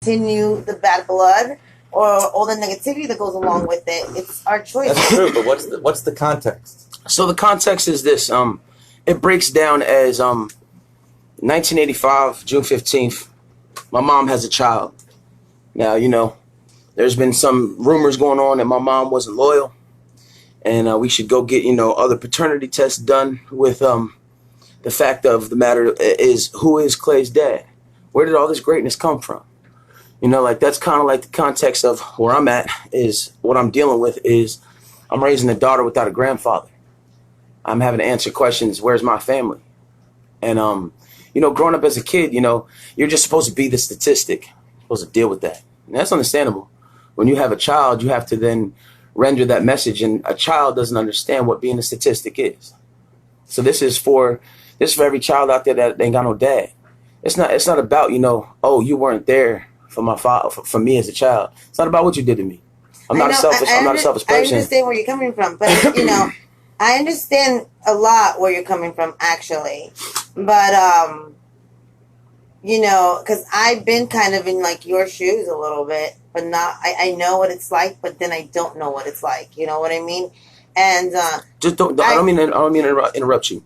continue the bad blood or all the negativity that goes along with it. It's our choice. That's true, but what's the context? So the context is this. It breaks down as 1985, June 15th. My mom has a child. Now, there's been some rumors going on that my mom wasn't loyal, and we should go get, other paternity tests done with the fact of the matter is, who is Clay's dad? Where did all this greatness come from? That's kind of like the context of where I'm at. Is what I'm dealing with is I'm raising a daughter without a grandfather. I'm having to answer questions. Where's my family? And, growing up as a kid, you're just supposed to be the statistic. You're supposed to deal with that. And that's understandable. When you have a child, you have to then render that message. And a child doesn't understand what being a statistic is. So this is for every child out there that ain't got no dad. It's not about, oh, you weren't there for my father, for me as a child. It's not about what you did to me. I'm not a selfish person. I understand where you're coming from, but I understand a lot where you're coming from, actually. But because I've been kind of in like your shoes a little bit, but not. I know what it's like, but then I don't know what it's like. You know what I mean? And just don't. I don't mean to interrupt you.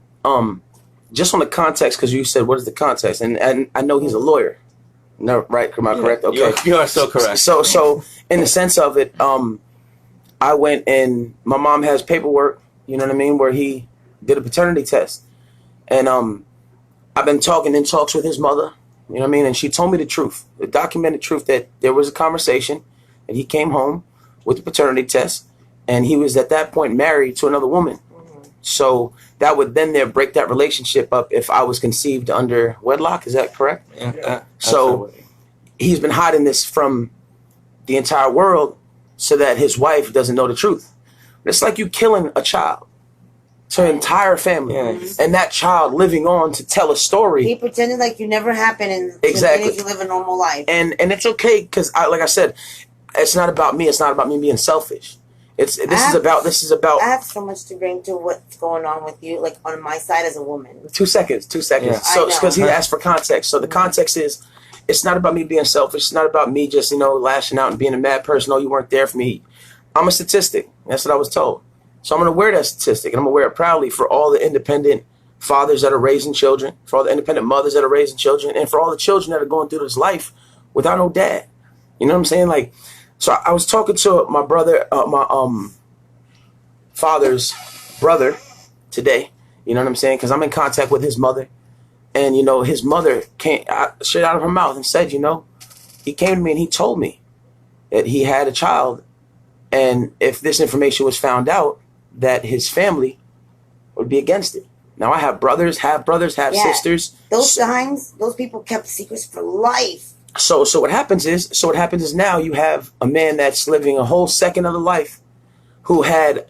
Just on the context, because you said, what is the context? And I know he's a lawyer. No, right? Am I correct? Okay. You are so correct. So in the sense of it, I went and my mom has paperwork, you know what I mean, where he did a paternity test. And I've been talking in talks with his mother, you know what I mean, and she told me the truth, the documented truth, that there was a conversation and he came home with the paternity test and he was at that point married to another woman. So that would then break that relationship up if I was conceived under wedlock. Is that correct? Yeah. So he's been hiding this from the entire world so that his wife doesn't know the truth. It's like you killing a child to an entire family, and that child living on to tell a story. He pretended like you never happened and exactly you live a normal life. And it's okay because, like I said, it's not about me. It's not about me being selfish. This is about. I have so much to bring to what's going on with you, like on my side as a woman. 2 seconds. Yeah. So because he asked for context. So the context is, it's not about me being selfish. It's not about me just lashing out and being a mad person. Oh, you weren't there for me. I'm a statistic. That's what I was told. So I'm going to wear that statistic, and I'm going to wear it proudly for all the independent fathers that are raising children, for all the independent mothers that are raising children, and for all the children that are going through this life without no dad. You know what I'm saying? Like. So I was talking to my brother, my father's brother today. You know what I'm saying? Because I'm in contact with his mother. And, his mother came straight out of her mouth and said, he came to me and he told me that he had a child. And if this information was found out, that his family would be against it. Now I have brothers, have sisters. Those people kept secrets for life. So what happens is now you have a man that's living a whole second of the life who had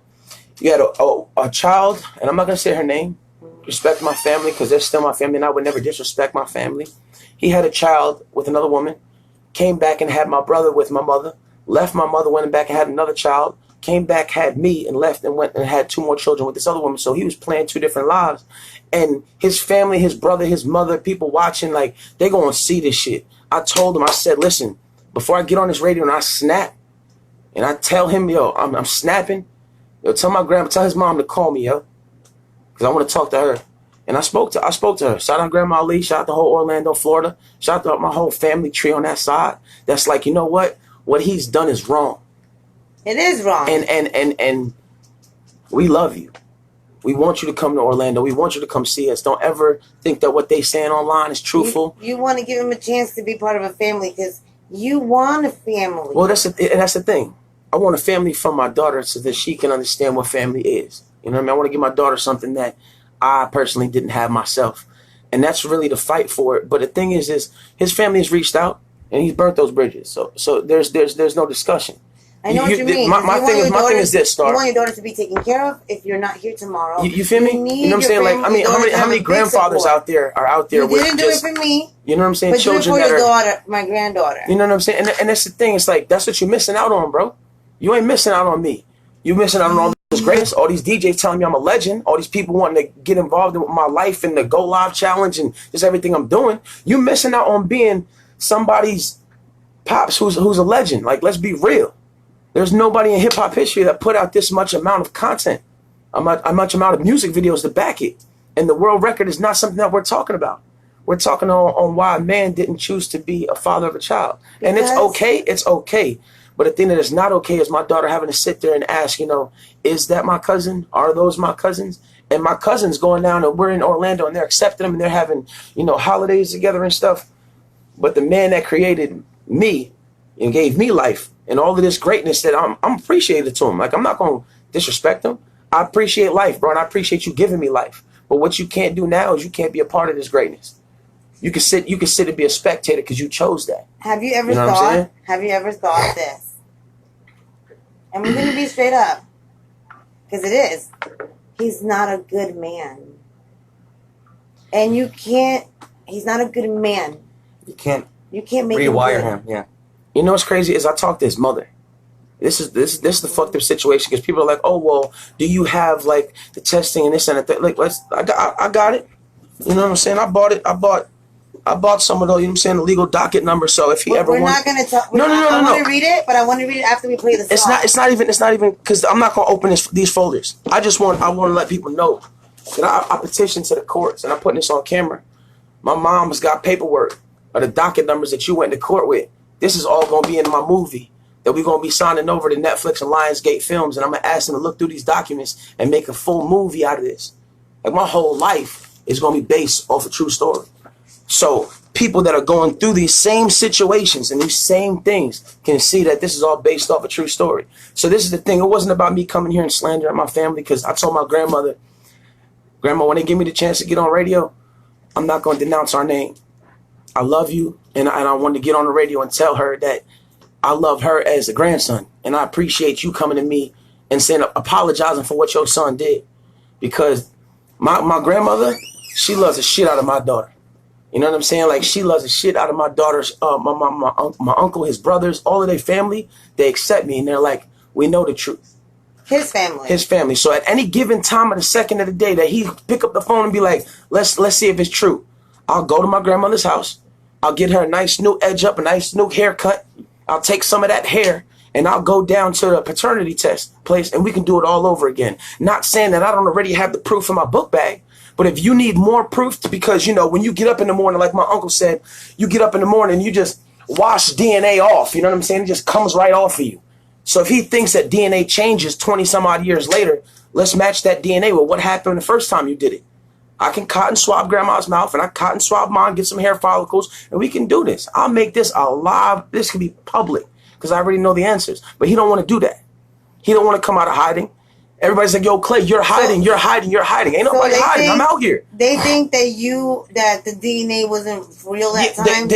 a child, and I'm not going to say her name, respect my family because they're still my family and I would never disrespect my family. He had a child with another woman, came back and had my brother with my mother, left my mother, went back and had another child, came back, had me, and left and went and had 2 more children with this other woman. So he was playing 2 different lives. And his family, his brother, his mother, people watching, like, they're going to see this shit. I told him, I said, listen, before I get on this radio and I snap, and I tell him, I'm snapping, tell his mom to call me, because I want to talk to her. And I spoke to her. Shout out Grandma Ali, shout out the whole Orlando, Florida. Shout out my whole family tree on that side. That's like, you know what? What he's done is wrong. It is wrong. And we love you. We want you to come to Orlando. We want you to come see us. Don't ever think that what they saying online is truthful. You want to give him a chance to be part of a family because you want a family. Well, that's the thing. I want a family from my daughter so that she can understand what family is. You know what I mean? I want to give my daughter something that I personally didn't have myself. And that's really the fight for it. But the thing is his family has reached out and he's burnt those bridges. So there's no discussion. I know what you mean. My thing is this, Star. You want your daughter to be taken care of if you're not here tomorrow. You feel me? You know what I'm saying? Like, I mean, how many grandfathers out there are out there with just... You didn't do it for me. You know what I'm saying? But children do it for that your are... daughter, my granddaughter. You know what I'm saying? And that's the thing. It's like, that's what you're missing out on, bro. You ain't missing out on me. You're missing out on all this greatness. All these DJs telling me I'm a legend. All these people wanting to get involved in my life and the Go Live Challenge and just everything I'm doing. You missing out on being somebody's Pops, who's a legend. Like, let's be real. There's nobody in hip hop history that put out this much amount of content, a much amount of music videos to back it. And the world record is not something that we're talking about. We're talking on why a man didn't choose to be a father of a child. And it's okay. It's okay. But the thing that is not okay is my daughter having to sit there and ask, is that my cousin? Are those my cousins? And my cousin's going down and we're in Orlando and they're accepting them and they're having, holidays together and stuff. But the man that created me and gave me life and all of this greatness that I'm appreciated to him. Like, I'm not going to disrespect him. I appreciate life, bro. And I appreciate you giving me life. But what you can't do now is you can't be a part of this greatness. You can sit and be a spectator because you chose that. Have you ever thought this? And we're going to be straight up. Because it is. He's not a good man. And he's not a good man. You can't make rewire him. Yeah. You know what's crazy is I talked to his mother. This is the fucked up situation because people are like, oh well, do you have like the testing and this and that? Like, I got it. You know what I'm saying? I bought it. I bought some of those. You know what I'm saying? The legal docket number. So if he ever we're not going to talk. No. I want to read it, but I want to read it after we play the song. It's not even because I'm not going to open these folders. I want to let people know that I petitioned to the courts and I'm putting this on camera. My mom has got paperwork of the docket numbers that you went to court with. This is all going to be in my movie that we're going to be signing over to Netflix and Lionsgate Films. And I'm going to ask them to look through these documents and make a full movie out of this. Like, my whole life is going to be based off a true story. So people that are going through these same situations and these same things can see that this is all based off a true story. So this is the thing. It wasn't about me coming here and slandering my family because I told my grandmother, Grandma, when they give me the chance to get on radio, I'm not going to denounce our name. I love you, and I wanted to get on the radio and tell her that I love her as a grandson, and I appreciate you coming to me and saying, apologizing for what your son did. Because my grandmother, she loves the shit out of my daughter. You know what I'm saying? Like, she loves the shit out of my daughter's, my uncle, his brothers, all of their family. They accept me, and they're like, we know the truth. His family. His family. So at any given time of the second of the day that he pick up the phone and be like, let's see if it's true. I'll go to my grandmother's house. I'll get her a nice new edge up, a nice new haircut. I'll take some of that hair and I'll go down to the paternity test place and we can do it all over again. Not saying that I don't already have the proof in my book bag, but if you need more proof, because, when you get up in the morning, like my uncle said, you get up in the morning and you just wash DNA off. You know what I'm saying? It just comes right off of you. So if he thinks that DNA changes 20 some odd years later, let's match that DNA with what happened the first time you did it. I can cotton swab grandma's mouth and I cotton swab mine, get some hair follicles, and we can do this. I'll make this alive. This can be public because I already know the answers. But he don't want to do that. He don't want to come out of hiding. Everybody's like, yo, Clay, you're hiding. Ain't nobody hiding. I'm out here. They think that the DNA wasn't real that time.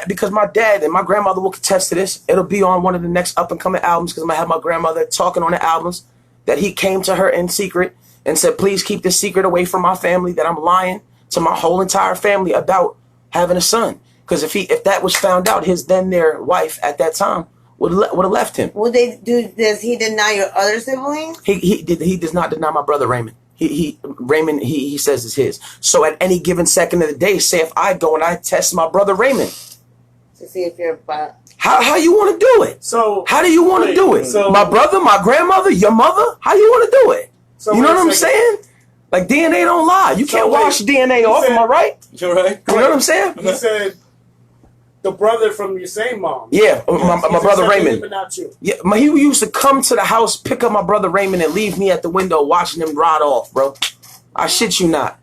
Because my dad and my grandmother will contest to this. It'll be on one of the next up and coming albums because I'm gonna have my grandmother talking on the albums that he came to her in secret and said, please keep this secret away from my family, that I'm lying to my whole entire family about having a son. Because if that was found out, his then their wife at that time would have left him. Does he deny your other siblings? He does not deny my brother Raymond. Raymond says is his. So at any given second of the day, say if I go and I test my brother Raymond to see if you're how you want to do it? So how do you want to do it? So, my brother, my grandmother, your mother, how you want to do it? So you know what I'm saying? Like, DNA don't lie. You can't wash DNA off. Am I right? You're right. You know what I'm saying? You said the brother from your same mom. Yeah, my brother Raymond. But not you. Yeah, he used to come to the house, pick up my brother Raymond, and leave me at the window watching him ride off, bro. I shit you not.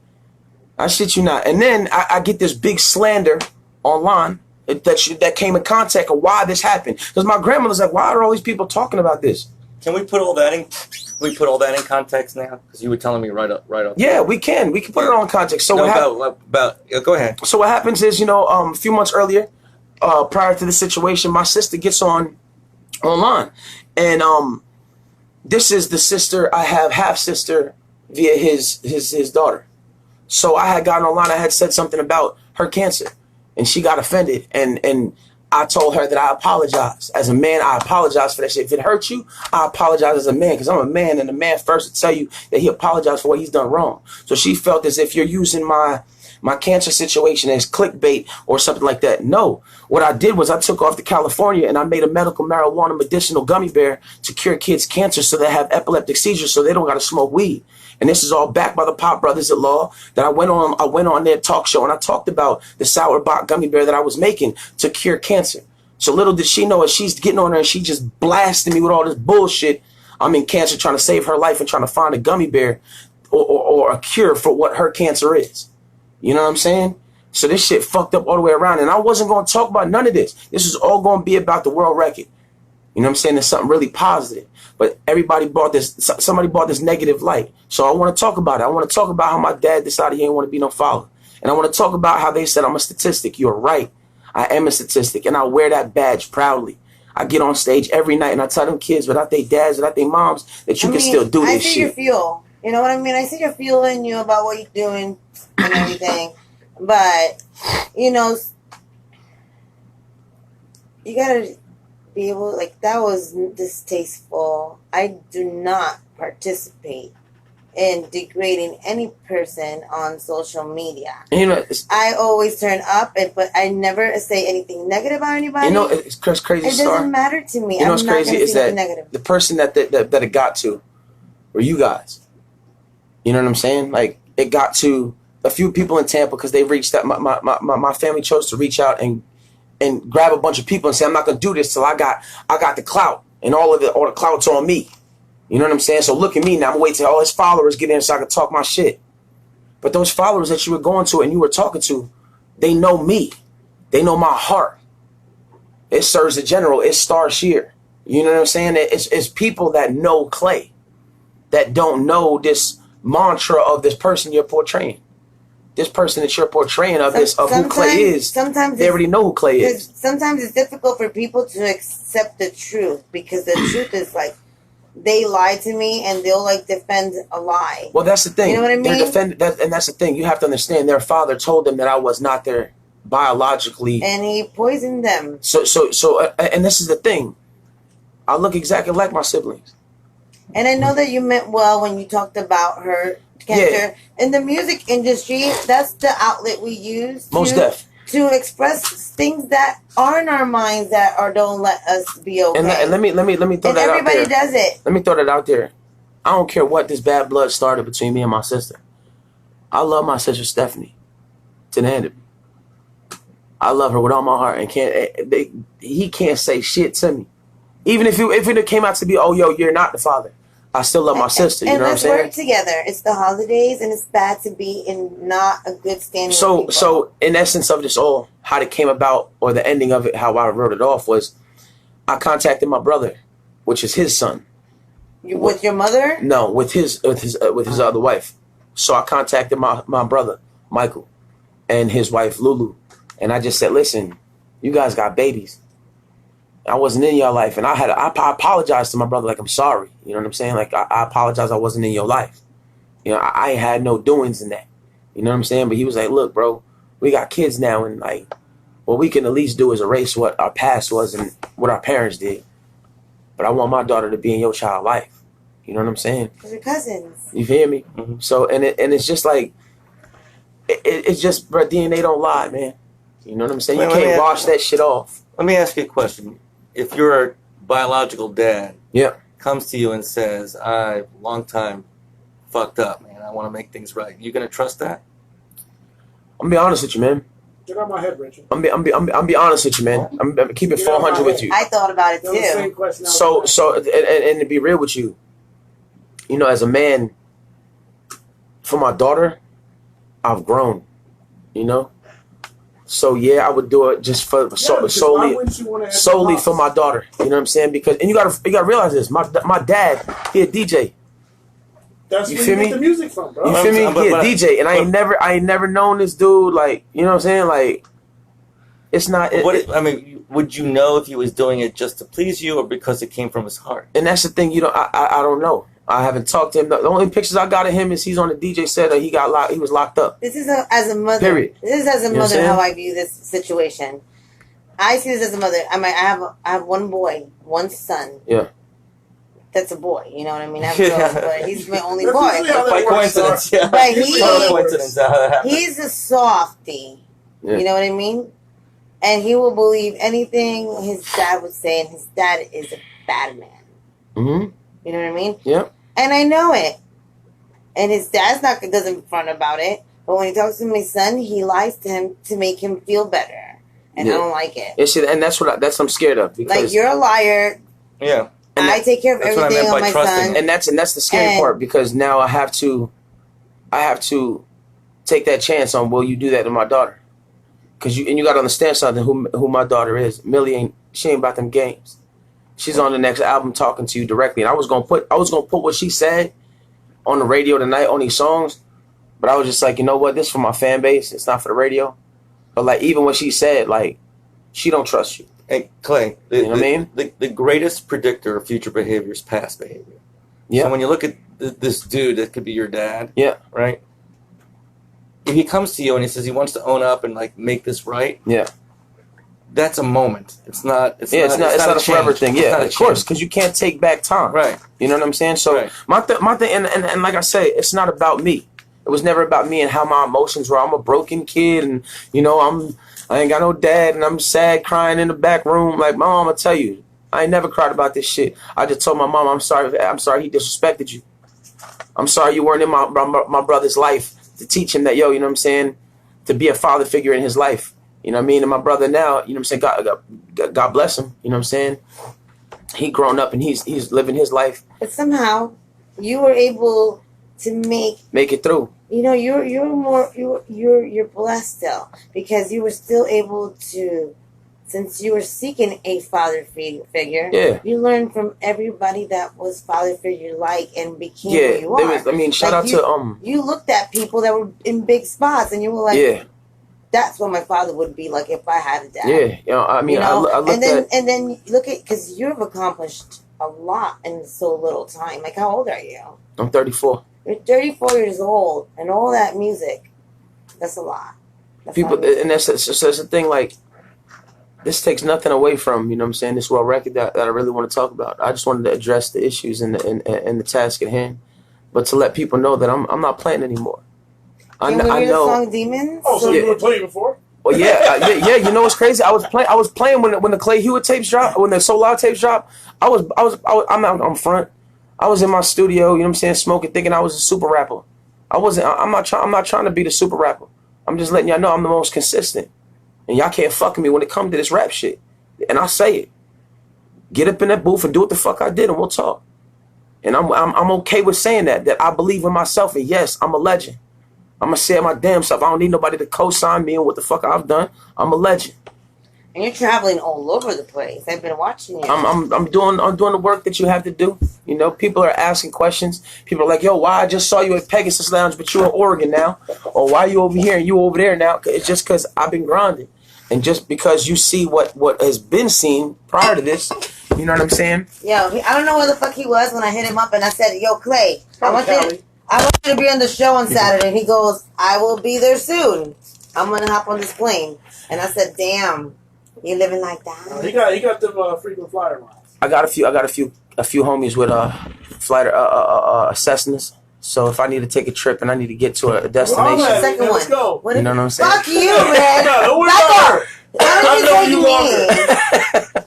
And then I get this big slander online that came in contact of why this happened. Because my grandmother's like, why are all these people talking about this? Can we put all that in context now? Because you were telling me right up. Yeah, we can put it all in context. So go ahead. So what happens is, a few months earlier, prior to the situation, my sister gets online, and this is the sister I have, half sister via his daughter. So I had gotten online. I had said something about her cancer, and she got offended, and I told her that I apologize. As a man, I apologize for that shit. If it hurt you, I apologize as a man, because I'm a man, and a man first to tell you that he apologized for what he's done wrong. So she felt as if you're using my my cancer situation as clickbait or something like that. No. What I did was I took off to California and I made a medical marijuana medicinal gummy bear to cure kids' cancer so they have epileptic seizures so they don't got to smoke weed. And this is all backed by the Pop Brothers at Law that I went on their talk show and I talked about the sour bot gummy bear that I was making to cure cancer. So little did she know, as she's getting on her and she just blasting me with all this bullshit, I'm in cancer trying to save her life and trying to find a gummy bear or a cure for what her cancer is. You know what I'm saying? So this shit fucked up all the way around. And I wasn't going to talk about none of this. This is all going to be about the world record. You know what I'm saying? There's something really positive. But somebody brought this negative light. So I want to talk about it. I want to talk about how my dad decided he didn't want to be no father. And I want to talk about how they said I'm a statistic. You're right. I am a statistic. And I wear that badge proudly. I get on stage every night and I tell them kids without their dads, without their moms, that you can still do this shit. I see your fuel. You know what I mean? I see your fuel in you about what you're doing and everything. But, you know, you gotta be able, like, that was distasteful. I do not participate in degrading any person on social media. You know, I always turn up, but I never say anything negative about anybody. You know, it's crazy. It doesn't matter to me. You know what's crazy is that the person that it got to were you guys. You know what I'm saying? Like, it got to a few people in Tampa because they reached out. My family chose to reach out and grab a bunch of people and say, I'm not gonna do this till I got the clout, and all the clout's on me. You know what I'm saying? So look at me now. I'm waiting till all his followers get in so I can talk my shit. But those followers that you were going to and you were talking to, they know me. They know my heart. It serves the general. It's Star Shear. You know what I'm saying? It's people that know Clay, that don't know this mantra of this person you're portraying. This person that you're portraying of who Clay is, they already know who Clay is. Sometimes it's difficult for people to accept the truth because the truth is like, they lie to me and they'll like defend a lie. Well, that's the thing. You know what I mean? And that's the thing. You have to understand. Their father told them that I was not their biologically, and he poisoned them. So, and this is the thing. I look exactly like my siblings. And I know that you meant well when you talked about her cancer. Yeah. In the music industry, that's the outlet we use. Most deaf. To express things that are in our minds that don't let us be okay. And let me throw that out there. Everybody does it. Let me throw that out there. I don't care what this bad blood started between me and my sister. I love my sister Stephanie to the end of me. I love her with all my heart, and he can't say shit to me. Even if it came out to be, oh, yo, you're not the father. I still love my sister. You know what I'm saying? And let's work together. It's the holidays, and it's bad to be in not a good standing. So in essence of this all, how it came about, or the ending of it, how I wrote it off was, I contacted my brother, which is his son. With your mother? No, with his other wife. So I contacted my brother Michael and his wife Lulu, and I just said, listen, you guys got babies. I wasn't in your life, and I apologized to my brother, like, I'm sorry. You know what I'm saying? Like, I apologize I wasn't in your life. You know, I had no doings in that. You know what I'm saying? But he was like, look, bro, we got kids now, and, like, what we can at least do is erase what our past was and what our parents did. But I want my daughter to be in your child's life. You know what I'm saying? Because we're cousins. You feel me? Mm-hmm. So, and it's just like, it's just, bro, DNA don't lie, man. You know what I'm saying? You can't wash that shit off. Let me ask you a question. If your biological dad comes to you and says, I long time fucked up, man, I want to make things right, you gonna trust that? I'm gonna be honest with you, man. Get out my head, Richard. I'm be honest with you, man. I'm keeping 400 with you. I thought about it too. So and to be real with you, you know, as a man, for my daughter, I've grown. You know. So yeah, I would do it just solely for my daughter. You know what I'm saying? Because you gotta realize this. My dad, he a DJ. That's where you get the music from, bro. You feel me? He a DJ, and I ain't never known this dude. Like, you know what I'm saying? Like, it's not. I mean, would you know if he was doing it just to please you or because it came from his heart? And that's the thing. You know, I don't know. I haven't talked to him. The only pictures I got of him is he's on the DJ set that he was locked up. This is as a mother. Period. This is as a mother how I view this situation. I see this as a mother. I have one boy, one son. Yeah. that's a boy. You know what I mean? I have girls, but he's my only boy. By coincidence, yeah. But Coincidence how that happened. he's a softie. Yeah. You know what I mean? And he will believe anything his dad would say, and his dad is a bad man. Mm-hmm. You know what I mean? Yeah. And I know it. And his dad's doesn't front about it. But when he talks to my son, he lies to him to make him feel better. And I don't like it. And that's what I'm scared of. Because like, you're a liar. Yeah. And I take care of everything on my son. And that's the scary part, because now I have to take that chance on, will you do that to my daughter? Because you got to understand something, who my daughter is. Millie she ain't about them games. She's on the next album talking to you directly. And I was gonna put what she said on the radio tonight on these songs, but I was just like, you know what, this is for my fan base, it's not for the radio. But like, even what she said, like, she don't trust you. Hey, Clay, you know what I mean? The greatest predictor of future behavior is past behavior. Yeah. So when you look at this dude that could be your dad, yeah, right? If he comes to you and he says he wants to own up and like make this right, yeah, that's a moment. It's not a forever thing. Yeah, of course, because you can't take back time. Right. You know what I'm saying? So right. my thing, and like I say, it's not about me. It was never about me and how my emotions were. I'm a broken kid, and you know, I ain't got no dad, and I'm sad, crying in the back room. Like, my mom, I tell you, I ain't never cried about this shit. I just told my mom, I'm sorry he disrespected you. I'm sorry you weren't in my brother's life to teach him that, yo, you know what I'm saying, to be a father figure in his life. You know what I mean? And my brother now, you know what I'm saying, God bless him, you know what I'm saying? He grown up and he's living his life. But somehow you were able to make it through. You know, you're blessed still, because you were still able to, since you were seeking a father figure, yeah, you learned from everybody that was father figure like and became who you are. Shout out to you looked at people that were in big spots and you were like, yeah, that's what my father would be like if I had a dad. Yeah, you know, I mean, I looked and then look at, because you've accomplished a lot in so little time. Like, how old are you? I'm 34. You're 34 years old, and all that music, that's a lot. People, and that's the thing, like, this takes nothing away from, you know what I'm saying, this world record that I really want to talk about. I just wanted to address the issues and the task at hand, but to let people know that I'm not playing anymore. Can we hear the song Demons? Oh, so you were playing before? Well, yeah. You know what's crazy? I was playing when the Clay Hewitt tapes dropped, when the So Loud tapes dropped. I'm out front. I was in my studio, you know what I'm saying, smoking, thinking I was a super rapper. I'm not trying to be the super rapper. I'm just letting y'all know I'm the most consistent. And y'all can't fuck with me when it comes to this rap shit. And I say it. Get up in that booth and do what the fuck I did, and we'll talk. And I'm okay with saying that I believe in myself, and yes, I'm a legend. I'm gonna say it my damn self. I don't need nobody to co-sign me and what the fuck I've done. I'm a legend. And you're traveling all over the place. I've been watching you. I'm doing the work that you have to do. You know, people are asking questions. People are like, yo, why I just saw you at Pegasus Lounge, but you're in Oregon now? Or why you over here and you over there now? It's just because I've been grinding. And just because you see what has been seen prior to this, you know what I'm saying? Yo, I don't know where the fuck he was when I hit him up and I said, yo, Clay, I want you to be on the show on Saturday. And he goes, I will be there soon. I'm going to hop on this plane. And I said, damn, you living like that? He got them frequent flyer lines. I got a few homies with flight Cessnas. So if I need to take a trip and I need to get to a destination, second one. Let's go. You know what I'm saying? Fuck you, man.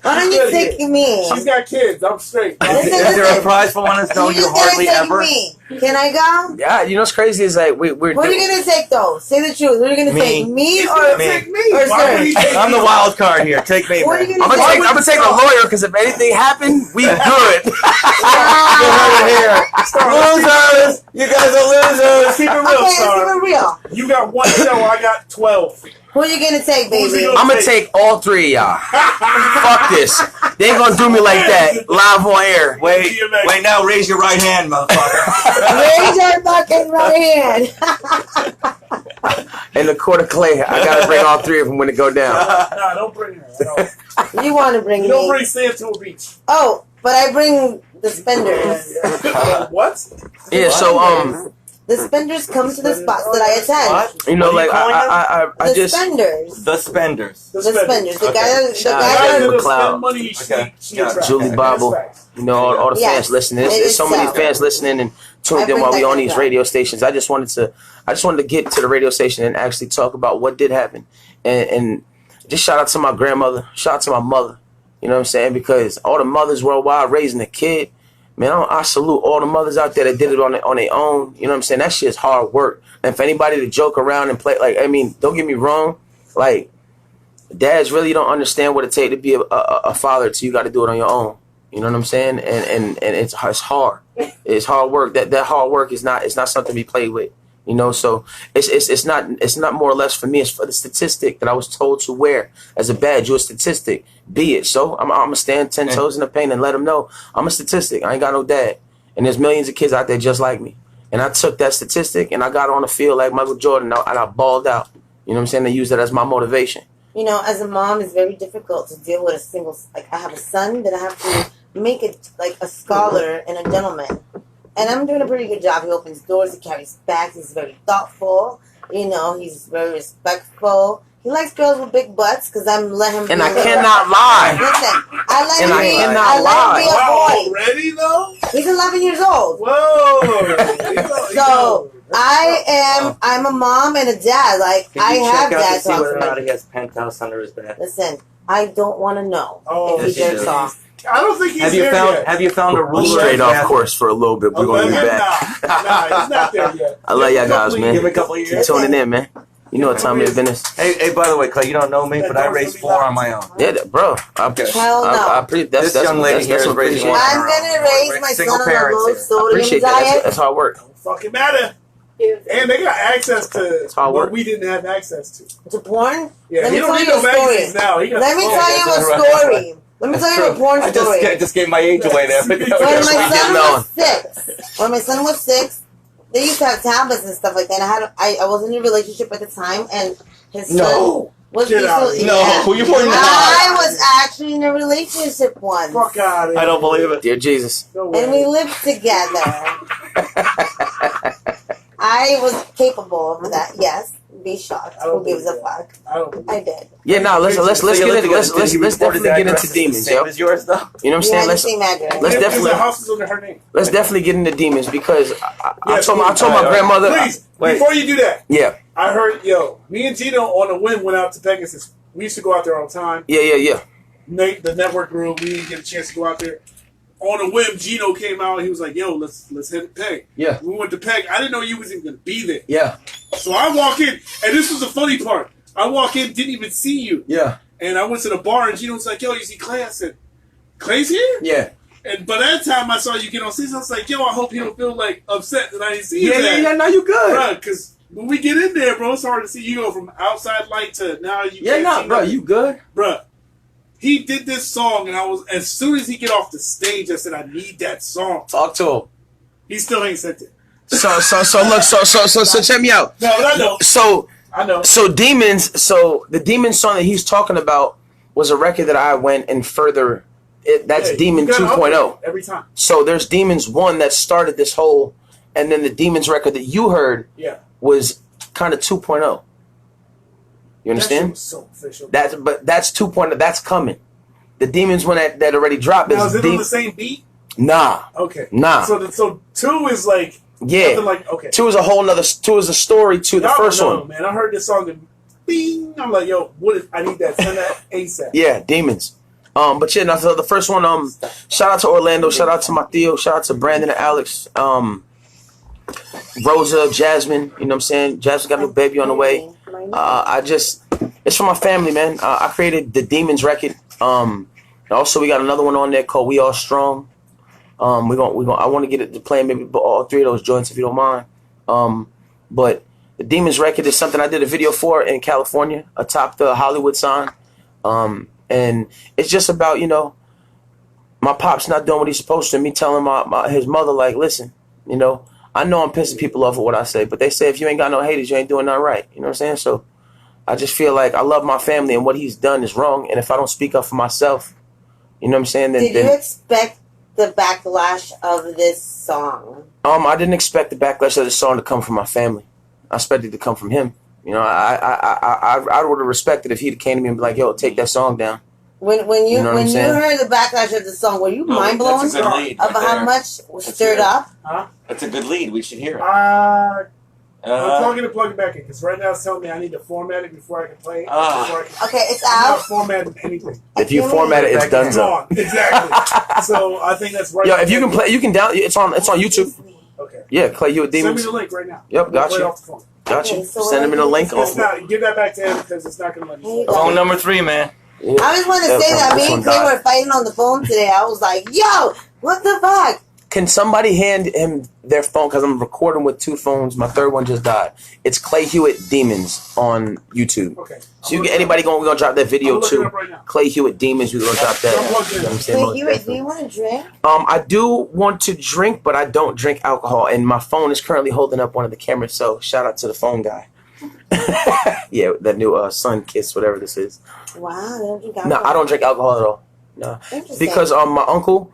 Why don't you take me? She's got kids. I'm straight. Is there a prize for one of us? No, you hardly ever. Can I go? Yeah, you know what's crazy is like we're. What are you gonna take though? Say the truth. What are you gonna take? Me or take me? Or sir? I'm the wild card here. Take me. What are you I'm gonna take a lawyer because if anything happened, we good. Losers! You guys are losers. Keep it real, Okay, Star. let's keep it real. You got one show, I got 12. Who are you gonna take, baby? I'm gonna take all three of y'all. Fuck this. They ain't gonna do me like that live on air. Wait now, raise your right hand, motherfucker. Raise your fucking right hand. In the court of clay, I gotta bring all three of them when it go down. Nah, don't bring her. No. You want to bring me? Don't bring sand to a beach. Oh, but I bring the spenders. What? Yeah, so The spenders come to the spots that I attend. What? You know, What like I The just spenders. The spenders. The spenders. The Okay. guy Shout that McLeod. money, Okay. Julie Bobble, you know, all the Yes, fans listening. it There's is so many so. fans listening and I tuned in bring while we that on guy these back. radio stations. I just wanted to get to the radio station and actually talk about what did happen, and just shout out to my grandmother, shout out to my mother. You know what I'm saying? Because all the mothers worldwide raising a kid, man, I salute all the mothers out there that did it on their own. You know what I'm saying? That shit's hard work. And for anybody to joke around and play, like, I mean, don't get me wrong, like, dads really don't understand what it takes to be a father till you got to do it on your own. You know what I'm saying? And it's hard. It's hard work. That hard work is not something to be played with. You know, so it's not more or less for me. It's for the statistic that I was told to wear as a badge. You're a statistic. Be it. So I'm gonna stand 10 toes in the paint and let them know I'm a statistic. I ain't got no dad, and there's millions of kids out there just like me. And I took that statistic and I got on the field like Michael Jordan and I balled out. You know what I'm saying? I use that as my motivation. You know, as a mom, it's very difficult to deal with a single. Like, I have a son that I have to make it like a scholar and a gentleman. And I'm doing a pretty good job. He opens doors, he carries bags, he's very thoughtful. You know, he's very respectful. He likes girls with big butts because I'm letting him. And I cannot lie. Listen, I let And him I be. cannot I let him be a Wow, boy. already though? He's 11 years old. Whoa. So I'm a mom and a dad. Like, Can I you have check out to that see whether or talk. not he has penthouse under his bed? Listen, I don't want to know Oh, if he yes, you jerks do. off. I don't think he's Have you there found yet. Have you found a We're ruler? straight in off bathroom? course for a little bit. We're going to be back. Nah, he's not there yet. I love y'all guys, man. Give it a couple of Keep years. tuning in, man. You know what time it is. Hey, by the way, Clay, you don't know me, but I raised 4 on my own. Yeah, bro. Hell no. That's This young lady here is raising one. I'm gonna raise my son on a low I sodium appreciate that. diet. That's hard work. Don't fucking matter. And they got access to hard what work. we didn't have access to. To porn? Yeah, Let he me don't tell need you no a story. magazines now. He got Let me the tell phone. you that's a right. story. Let me tell you a porn I story. just gave my age away there. When my son was 6, they used to have tablets and stuff like that. And I was in a relationship at the time, and his son was Get out of here. No, you were not. I was actually in a relationship once, Fuck out of here. I don't believe it. Dear Jesus. No way. and we lived together. I was capable of that. Yes, be shocked. I don't Who gives a believe fuck? I don't believe I did. Yeah, no, let's definitely get into demons, yo. Is yours though? You know what I'm We had saying? the same address. Let's it. definitely- The house is under her name. Let's definitely get into demons because I Yes, told my please. grandmother. Please, Wait. before you do that, Yeah, I heard, me and Gino on a whim went out to Pegasus. We used to go out there all the time. yeah. Nate, the network room, we didn't get a chance to go out there. On a whim, Gino came out. He was like, "Yo, let's hit Peg." Yeah. We went to Peg. I didn't know you was even gonna be there. Yeah, So I walk in, and this was the funny part. I walk in, didn't even see you, yeah, and I went to the bar, and Gino was like, "Yo, you see Clay?" I said, "Clay's here?" yeah. And by that time, I saw you get on stage. I was like, "Yo, I hope he don't feel like upset that I didn't see you." Yeah. No, you good. Bro, because when we get in there, bro, it's hard to see. You go from outside light to now you. Yeah, can't no, see bro, nothing. you good. Bruh, he did this song, and I was, as soon as he get off the stage, I said, I need that song. Talk to him. He still ain't sent it. So look, so check me out. No, I know. I know. So demons. So the demon song that he's talking about was a record that I went and further. That's Hey, Demon you gotta 2.0. upgrade every time. So there's Demons 1 that started this whole, and then the Demons record that you heard Yeah. was kind of 2.0. You That shit understand? was so official. That's 2.0. That's coming. The Demons one that already dropped Now, is is it on the same beat? Nah. Okay. Nah. So 2 is like Yeah. something like, okay. 2 is a whole nother. 2 is a story to the Y'all first know, one. man. I heard this song and bing. I'm like, yo, what is? I need that. Send that ASAP. Yeah, Demons. But yeah, now so the first one. Shout out to Orlando. Shout out to Matteo. Shout out to Brandon and Alex. Rosa, Jasmine. You know what I'm saying? Jasmine got a new baby on the way. It's for my family, man. I created the Demons record. Also we got another one on there called We All Strong. I want to get it to play maybe all 3 of those joints if you don't mind. But the Demons record is something I did a video for in California atop the Hollywood sign. And it's just about, my pop's not doing what he's supposed to. Me telling his mother, like, listen, I know I'm pissing people off with what I say, but they say if you ain't got no haters, you ain't doing nothing right. You know what I'm saying? So I just feel like I love my family and what he's done is wrong. And if I don't speak up for myself, you know what I'm saying? Did you expect the backlash of this song? I didn't expect the backlash of this song to come from my family. I expected it to come from him. You know, I would have respected if he'd came to me and be like, "Yo, take that song down." When you heard the backlash of the song, were you mind blown of how much was stirred up? Huh? That's a good lead. We should hear it. I'm talking to plug it back in because right now it's telling me I need to format it before I can play it. Okay, it's I'm out. not formatting anything. If you format it, it's done. Exactly. So I think that's right. Yeah, if you can play, you can down. It's on YouTube. Okay. Yeah, Clay Hewitt Demons. Send me the link right now. Yep, got you. Off the phone. Got you. Okay, so Send him in a link. Give that back to him because it's not going to let me. Phone number 3, man. Yeah. I just want to say that me and Clay were fighting on the phone today. I was like, "Yo, what the fuck?" Can somebody hand him their phone? Because I'm recording with 2 phones. My third one just died. It's Clay Hewitt Demons on YouTube. Okay. So you get anybody going? We're gonna drop that video too. Right now. Clay Hewitt Demons. We're gonna drop that. Clay Hewitt, do you want to drink? I do want to drink, but I don't drink alcohol. And my phone is currently holding up one of the cameras. So shout out to the phone guy. Yeah, that new Sun Kiss, whatever this is. Wow, they don't drink alcohol. No, I don't drink alcohol at all. No, because my uncle,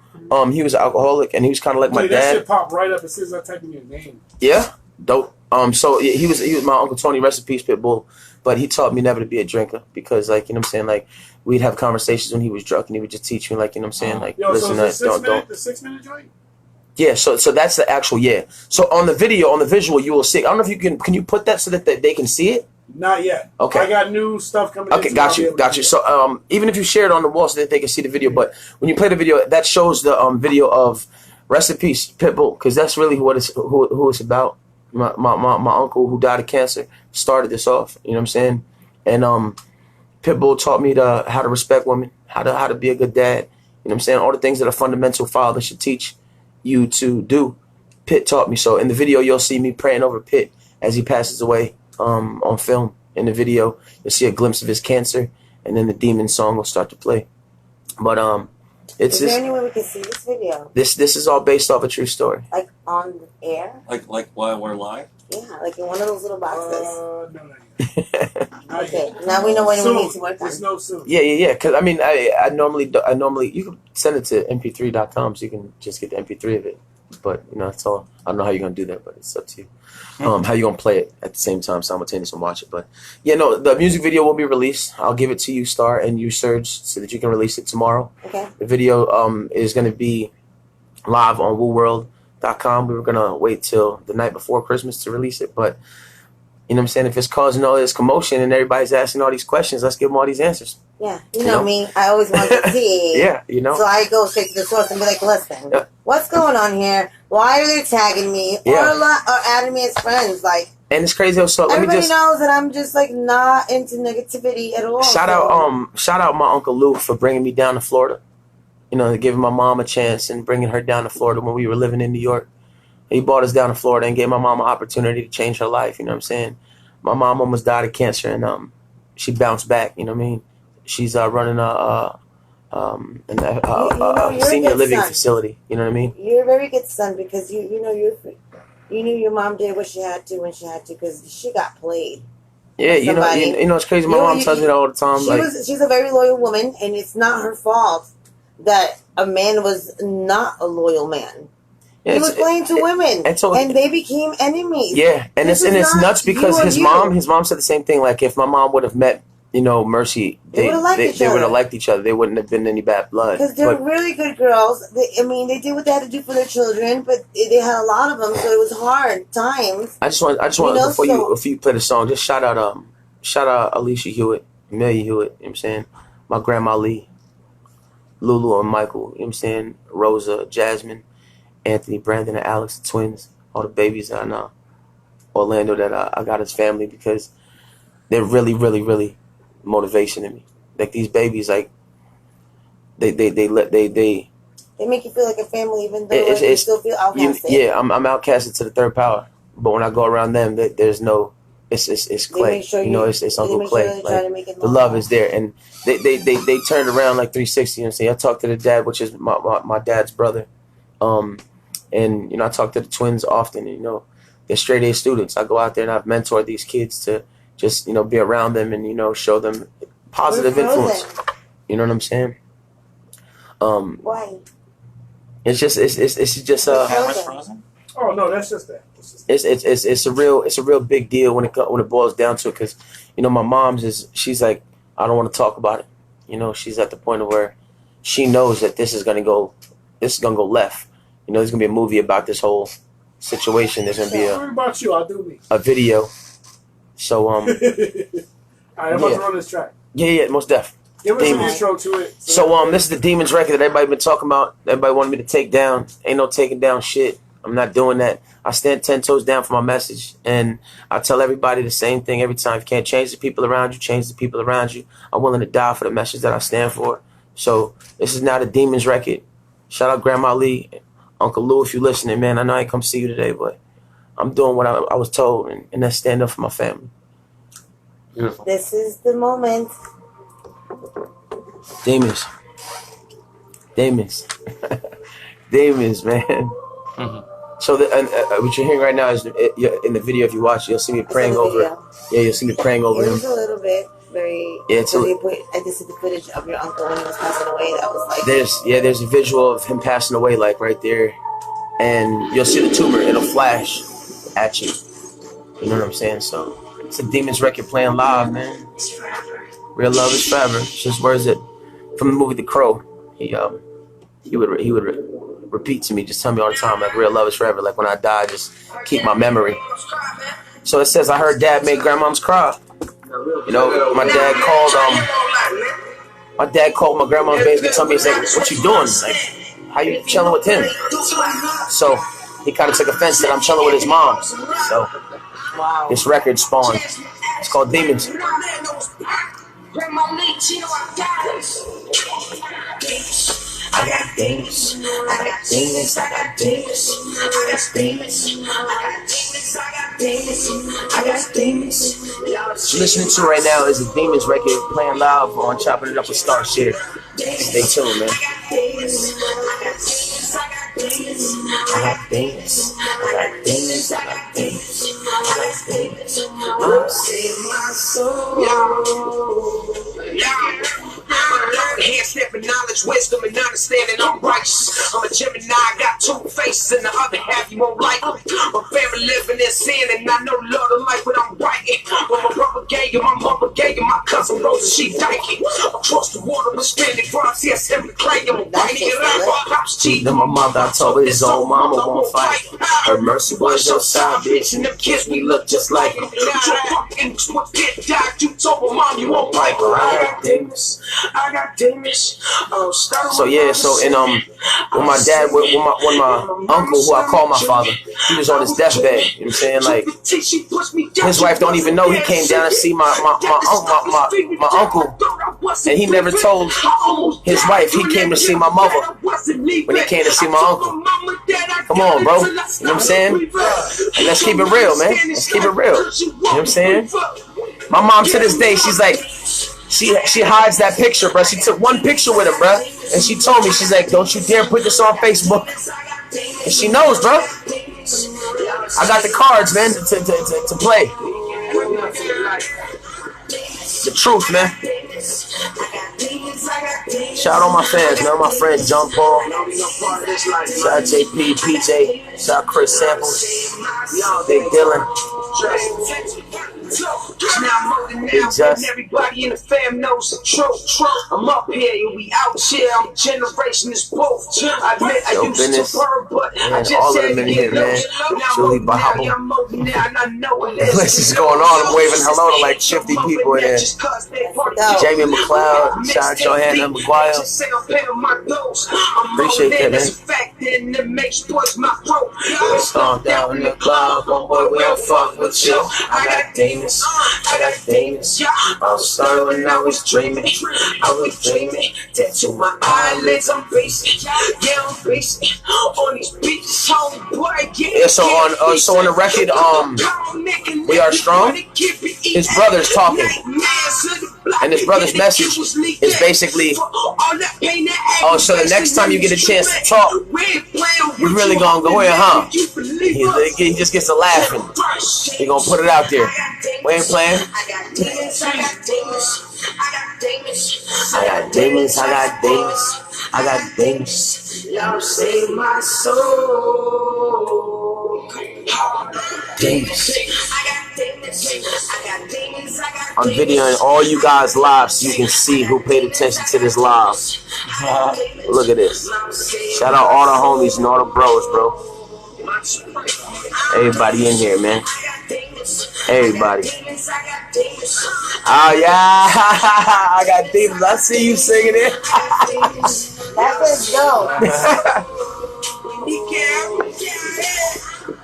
he was an alcoholic, and he was kind of like my dad. That shit popped right up as soon as I typed in your name. Yeah, dope. So yeah, he was my Uncle Tony, rest in peace, Pitbull. But he taught me never to be a drinker because, like, you know what I'm saying, like, we'd have conversations when he was drunk, and he would just teach me, like, you know what I'm saying, like, listen, so don't. The 6-minute joint. Yeah, so that's the actual So on the video, on the visual, you will see. I don't know if you can you put that so that they can see it? Not yet. Okay. I got new stuff coming. Okay, got you. So even if you share it on the wall so that they can see the video, but when you play the video, that shows the video of rest in peace Pitbull, because that's really who it's about. My uncle who died of cancer started this off. You know what I'm saying? And Pitbull taught me how to respect women, how to be a good dad. You know what I'm saying? All the things that a fundamental father should teach you to do. Pitt taught me. So in the video, you'll see me praying over Pitt as he passes away on film. In the video, you'll see a glimpse of his cancer, and then the Demon song will start to play. But is there any way we can see this video? This is all based off a true story. Like on the air? Like while we're live? Yeah, like in one of those little boxes. No. Okay, now we know when we need to work on. There's no soon. Yeah. Because I normally you can send it to mp3.com so you can just get the mp3 of it. But that's all. I don't know how you're gonna do that, but it's up to you. How you gonna play it at the same time, simultaneously, and watch it. But yeah, no, the music video will be released. I'll give it to you, Star, and you, Serge, so that you can release it tomorrow. Okay. The video is gonna be live on wooworld.com. We were gonna wait till the night before Christmas to release it, but you know what I'm saying? If it's causing all this commotion and everybody's asking all these questions, let's give them all these answers. Yeah, you know me. I always want to see. Yeah, So I go straight to the source and be like, listen, what's going on here? Why are they tagging me or adding me as friends? Like, and it's crazy. So everybody knows that I'm just like not into negativity at all. Shout out my Uncle Lou for bringing me down to Florida. Giving my mom a chance and bringing her down to Florida when we were living in New York. He brought us down to Florida and gave my mom an opportunity to change her life. You know what I'm saying? My mom almost died of cancer, and she bounced back. You know what I mean? She's running a senior living facility. You know what I mean? You're a very good son because you knew your mom did what she had to when she had to because she got played. Yeah, you know it's crazy. My mom tells me that all the time. She's a very loyal woman, and it's not her fault that a man was not a loyal man. He was playing to women, and they became enemies. Yeah, and it's nuts because his mom said the same thing. Like if my mom would have met, Mercy, they would have liked each other. They wouldn't have been any bad blood. Because they're really good girls. They did what they had to do for their children, but they had a lot of them, so it was hard times. I just want before you play the song, just shout out Alicia Hewitt, Amelia Hewitt. You know what I'm saying? My grandma Lee, Lulu and Michael. You know what I'm saying? Rosa, Jasmine, Anthony, Brandon, and Alex, the twins, all the babies in Orlando that I got as family because they're really, really, really motivation in me. Like these babies, like they make you feel like a family, even though you still feel outcasted. I'm outcasted to the third power, but when I go around them, there's no. It's Clay. It's Uncle Clay. Like, the love is there, and they turned around like 360. You know what I'm saying? I talked to the dad, which is my dad's brother. And I talk to the twins often. And, they're straight A students. I go out there and I've mentored these kids to just be around them and show them positive influence. You know what I'm saying? Why? It's just Oh no, that's just that. It's a real big deal when it boils down to it, because my mom's she's like, I don't want to talk about it. She's at the point of where she knows that this is gonna go left. There's gonna be a movie about this whole situation. There's gonna be about you, I'll do me. A video. So Alright, I'm about to run this track. Yeah, most def. Give us an intro to it. So this is the Demons record that everybody been talking about. Everybody wanted me to take down. Ain't no taking down shit. I'm not doing that. I stand 10 toes down for my message, and I tell everybody the same thing every time. If you can't change the people around you, change the people around you. I'm willing to die for the message that I stand for. So this is now the Demons record. Shout out Grandma Lee, Uncle Lou, if you're listening, man. I know I ain't come see you today, but I'm doing what I was told, and that's stand up for my family. Beautiful. This is the moment. Demons, man. Mm-hmm. So what you're hearing right now is in the video. If you watch, you'll see me praying over. Yeah, you'll see me praying over him. It was a little bit very. Yeah, I just see the footage of your uncle when he was passing away. That was like. There's a visual of him passing away, like right there, and you'll see the tumor. It'll flash at you. You know what I'm saying? So it's a Demons record playing live, man. Real love is forever. It's just words that from the movie The Crow. He would repeat to me, just tell me all the time, like, real love is forever. Like, when I die, just keep my memory. So it says, I heard Dad make grandmoms cry. My dad called my grandma's baby to tell me, he's like, what you doing? Like, how you chilling with him? So he kind of took offense that I'm chilling with his mom. So this record spawned. It's called Demons. I got demons, I got demons, I got demons, I got demons, I got demons, I got demons. What you're listening to right now is a Demons record playing live on Chopping It Up with Star Shear. Stay tuned, man. I got demons, I got demons, I got demons, I got demons. I'm saving my soul. Hand stepping knowledge, wisdom, and understanding. I'm righteous. I'm a Gemini, got two faces, and the other half you won't like me. My family living in sin, and I know Lord of life, but I'm writing. But my brother gave you, my mother gave you, my cousin Rosa, she dyking. Across the water, we're spending cross, yes, him the clay, I'm whining. Pops cheating on my mother, I told her his own mama won't fight. Her mercy was your side, bitch, and them kids, we look just like him. Fucking what kid died, you told my mom you won't fight, but I got demons. I got demons. So yeah, when my dad, when my uncle, who I call my father, he was on his deathbed. You know what I'm saying? Like, his wife don't even know he came down to see my uncle, and he never told his wife he came to see my mother when he came to see my uncle. Come on, bro. You know what I'm saying? And let's keep it real, man. Let's keep it real. You know what I'm saying? My mom to this day, she's like, she hides that picture, bro. She took one picture with her, bro, and she told me, she's like, don't you dare put this on Facebook. And she knows, bro. I got the cards, man, to play. The truth, man. Shout out all my fans, man. All my friends, John Paul. Shout out JP, PJ. Shout out Chris Samples. Big Dylan. Big Just. Everybody in the fam knows the truth. I'm up here and we out here. I'm generation is both. I admit I used to purr, but I just said it here, man. Julie Bahama. What's just going on? I'm waving hello to like 50 people in there. Jamie McLeod, shout out Johanna McGuire. Appreciate that, man. Stomp down in the club, boy, we don't fuck with you. I got demons, I got demons. I was started when I was dreaming. I was dreaming. Tattoo my eyelids, I'm basic. Yeah, I'm basic. On these beaches, homeboy, yeah. So on the record, We Are Strong, his brother's talking. And his brother's message is basically, oh, so the next time you get a chance to talk, you're really gonna go in, huh? He just gets to laughing. He gonna put it out there. We ain't playing. I got demons, I got demons. I got demons, I got demons. I got demons. Y'all save my soul. Demons. I'm videoing all you guys live so you can see who paid attention to this live. Look at this. Shout out all the homies and all the bros, bro. Everybody in here, man. Everybody. Oh, yeah. I got demons. I see you singing it. That was dope.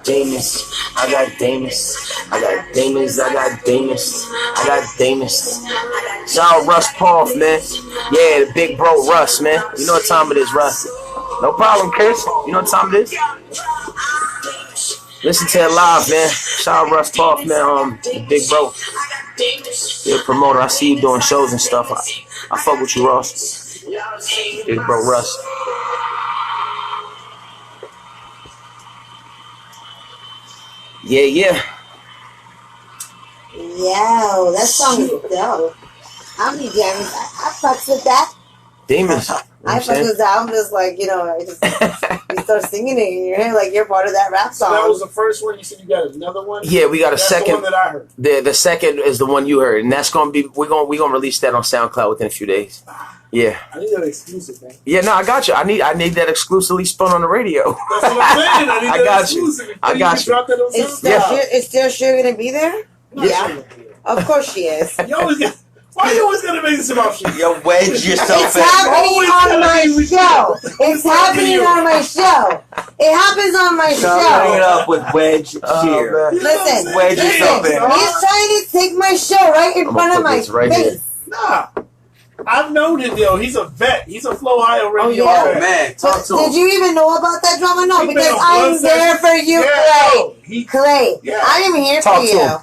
Demons. I got demons. I got demons. I got demons. I got demons. Shout out Russ Paul, man. Yeah, the big bro Russ, man. You know what time it is, Russ. No problem, Chris. You know what time it is? Listen to it live, man. Shout out Russ Paul, man. The big bro. Big promoter. I see you doing shows and stuff. I fuck with you, Ross. Big bro Russ. Yeah, yeah. Yo, that song is dope. How many jams? I fucks with that. Demons. I fucks with that. I'm just like, you know, I just you start singing it in your head like you're part of that rap song. So that was the first one. You said you got another one. Yeah, we got a second. The one that I heard. The second is the one you heard, and that's gonna be we're gonna release that on SoundCloud within a few days. Yeah. I need that exclusive, man. Yeah, no, I got you. I need that exclusively spun on the radio. That's what I'm saying. I need that got exclusive. you. I got you. Drop that on Is still Shear gonna be there? Yeah. Of course she is. You always got. Why you always gonna make this about shit? You wedge yourself It's happening on my show. It's happening on my show. It happens on my Stop show. bringing it up with Wedge Shear. Listen, Wedge yourself in. he's trying to take my show right in front of my face. Nah. I've known him, yo. He's a vet. He's a Flow Ohio radio yeah. vet. Man, talk to Did him. you even know about that drama? No, He because been on I'm blood there sessions. for you, Yeah, Clay. no, Clay, Yeah. I am here Talk for to you. him.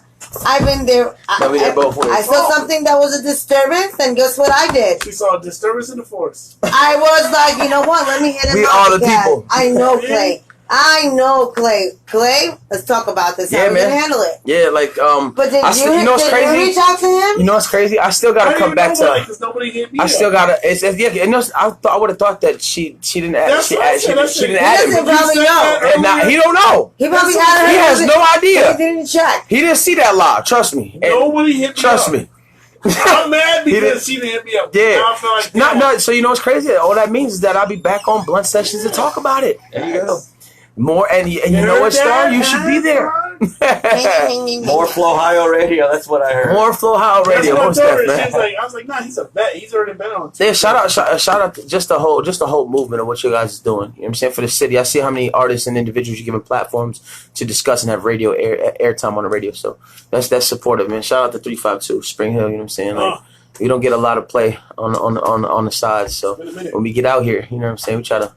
I've been there. Yeah, we did both ways. I saw something that was a disturbance, and guess what I did? She saw a disturbance in the force. I was like, you know what? Let me hit him We up are the because people. I know Clay. I know Clay. Clay, let's talk about this. How Yeah, we man. gonna handle it? Yeah, like But did you know what's did you crazy? reach out to him? You know what's crazy? I still gotta come back to. Because nobody hit me I up. still gotta. It's yeah. You know, I would have thought that she didn't add. That's She what I add. said, that's She it. didn't He add doesn't it. probably know. And now, he don't know. He probably That's had her. He has no He idea. didn't check. He didn't see that live. Trust me. And Nobody hit me trust up. me. I'm mad didn't- because she didn't hit me up. Yeah. Now I feel like, No. So you know what's crazy? All that means is that I'll be back on Blunt Sessions to talk about it. There you go. More and you know what, Star? You should be there. More Flow Ohio radio. That's what I heard. More Flow How That's Radio. what I Most told her. She definitely. was like, I was like, nah, he's a vet. He's already been on. Yeah, shout out to just the whole movement of what you guys is doing. You know what I'm saying? For the city. I see how many artists and individuals you're giving platforms to discuss and have radio airtime on the radio. So that's supportive, man. Shout out to 352 Spring Hill, you know what I'm saying? Like we don't get a lot of play on the sides. So when we get out here, you know what I'm saying, we try to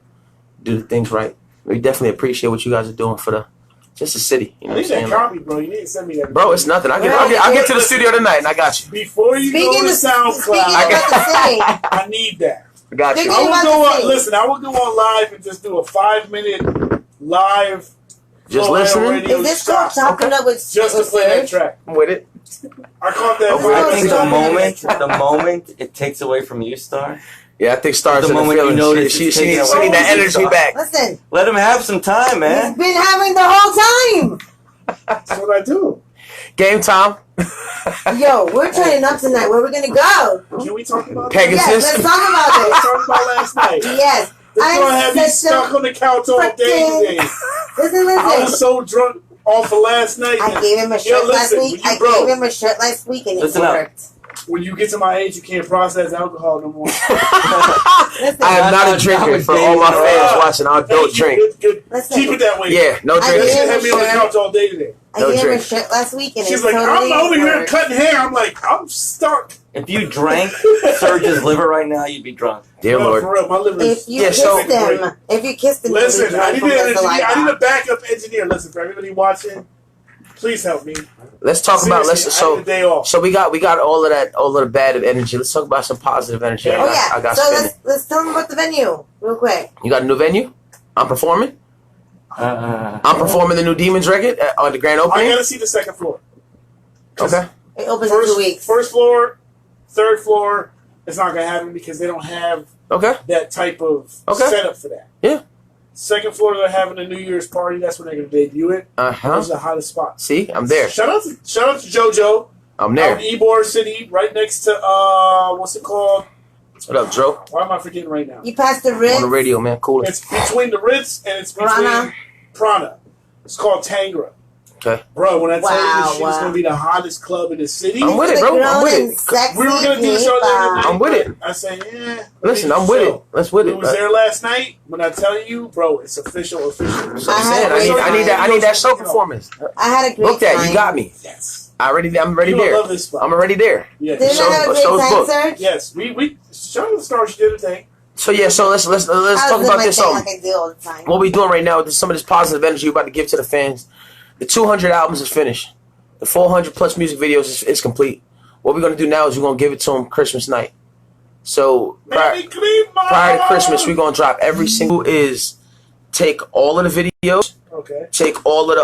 do the things right. We definitely appreciate what you guys are doing for just the city. You know I what I'm need that saying? copy, bro. You need to send me that. Bro, it's nothing. I'll get to the studio tonight and I got you. Before you go to Speaking SoundCloud, about the city, I need that. I got you. Speaking I about will go the on. city. Listen, I will go on live and just do a 5-minute live. Just Flow Ohio listening? radio is this called stop chopping up with just to play that track. I'm with it. I caught that. Okay. I think Oh, the moment it takes away from you, Star. Yeah, I think Star's The in the moment you feeling. notice She it's needs taking that away. energy back. Listen, Let him have some time, he's man. been having the whole time. That's what I do. Game time. Yo, we're turning up tonight. Where we gonna go? Can we talk about Pegasus. Yes, let's talk about Let's this. talk about last night. Yes, Let's go have you such stuck a on the couch all day today. listen. I was so drunk off of last night. I gave him a shirt last listen, week. when you I broke, gave him a shirt last week, and it Listen up. worked. when you get to my age, you can't process alcohol no more. Listen, I am not a Not drinker. with For all my David. fans watching, I don't Thank you. drink. Good. Listen. Keep it that way. Yeah, no I You drinking. did. should have me on the couch all day today. I no gave him a drink. shirt last week, and She's it like, totally I'm over here worked. cutting hair. I'm like, I'm stuck. If you drank Serge's liver right now, you'd be drunk. Dear No, Lord. for real, my liver is. If you Yeah, kissed so- him, Listen, I need, from an the engineer, I need saliva. a backup engineer. Listen, for everybody watching, please help me. Let's talk about Seriously, I need a day off. So we got all of the bad energy. Let's talk about some positive energy. Oh yeah. I got So spinning. let's tell them about the venue real quick. You got a new venue? I'm performing. I'm performing the new Demons record on the grand I opening. gotta see the second floor. 'Cause Okay. It opens in 2 weeks. First floor, third floor, it's not gonna happen because they don't have Okay. That type of setup for that. Yeah. Second floor, they're having a New Year's party. That's when they're going to debut it. That's the hottest spot. See, I'm there. Shout out to JoJo. I'm there. Out in Ybor City, right next to what's it called? What up, Joe? Why am I forgetting right now? You passed the Ritz. On the radio, man. Cool. It's between the Ritz and it's between Prana. It's called Tangra. Okay. Bro, when I tell you this shit is going to be the hottest club in the city. I'm with it, bro. I'm with it. We were going to do the show the other day. I'm with it. I say, yeah. Listen, I'm with it. Let's with it. We was there last night. When I tell you, bro, it's official. So I'm saying, I need that show performance. I had a great Book that. time. You got me. Yes. I'm ready there. Love this spot. I'm already there. Yeah. Didn't I have a great time, Serge? Yes. We show the stars you did a thing. So yeah, so let's talk about this. Like I do all the time. What we doing right now with some of this positive energy we're about to give to the fans. The 200 albums is finished. The 400 plus music videos is complete. What we're gonna do now is we're gonna give it to them Christmas night. So prior to Christmas, we're gonna drop every single take all of the videos, take all of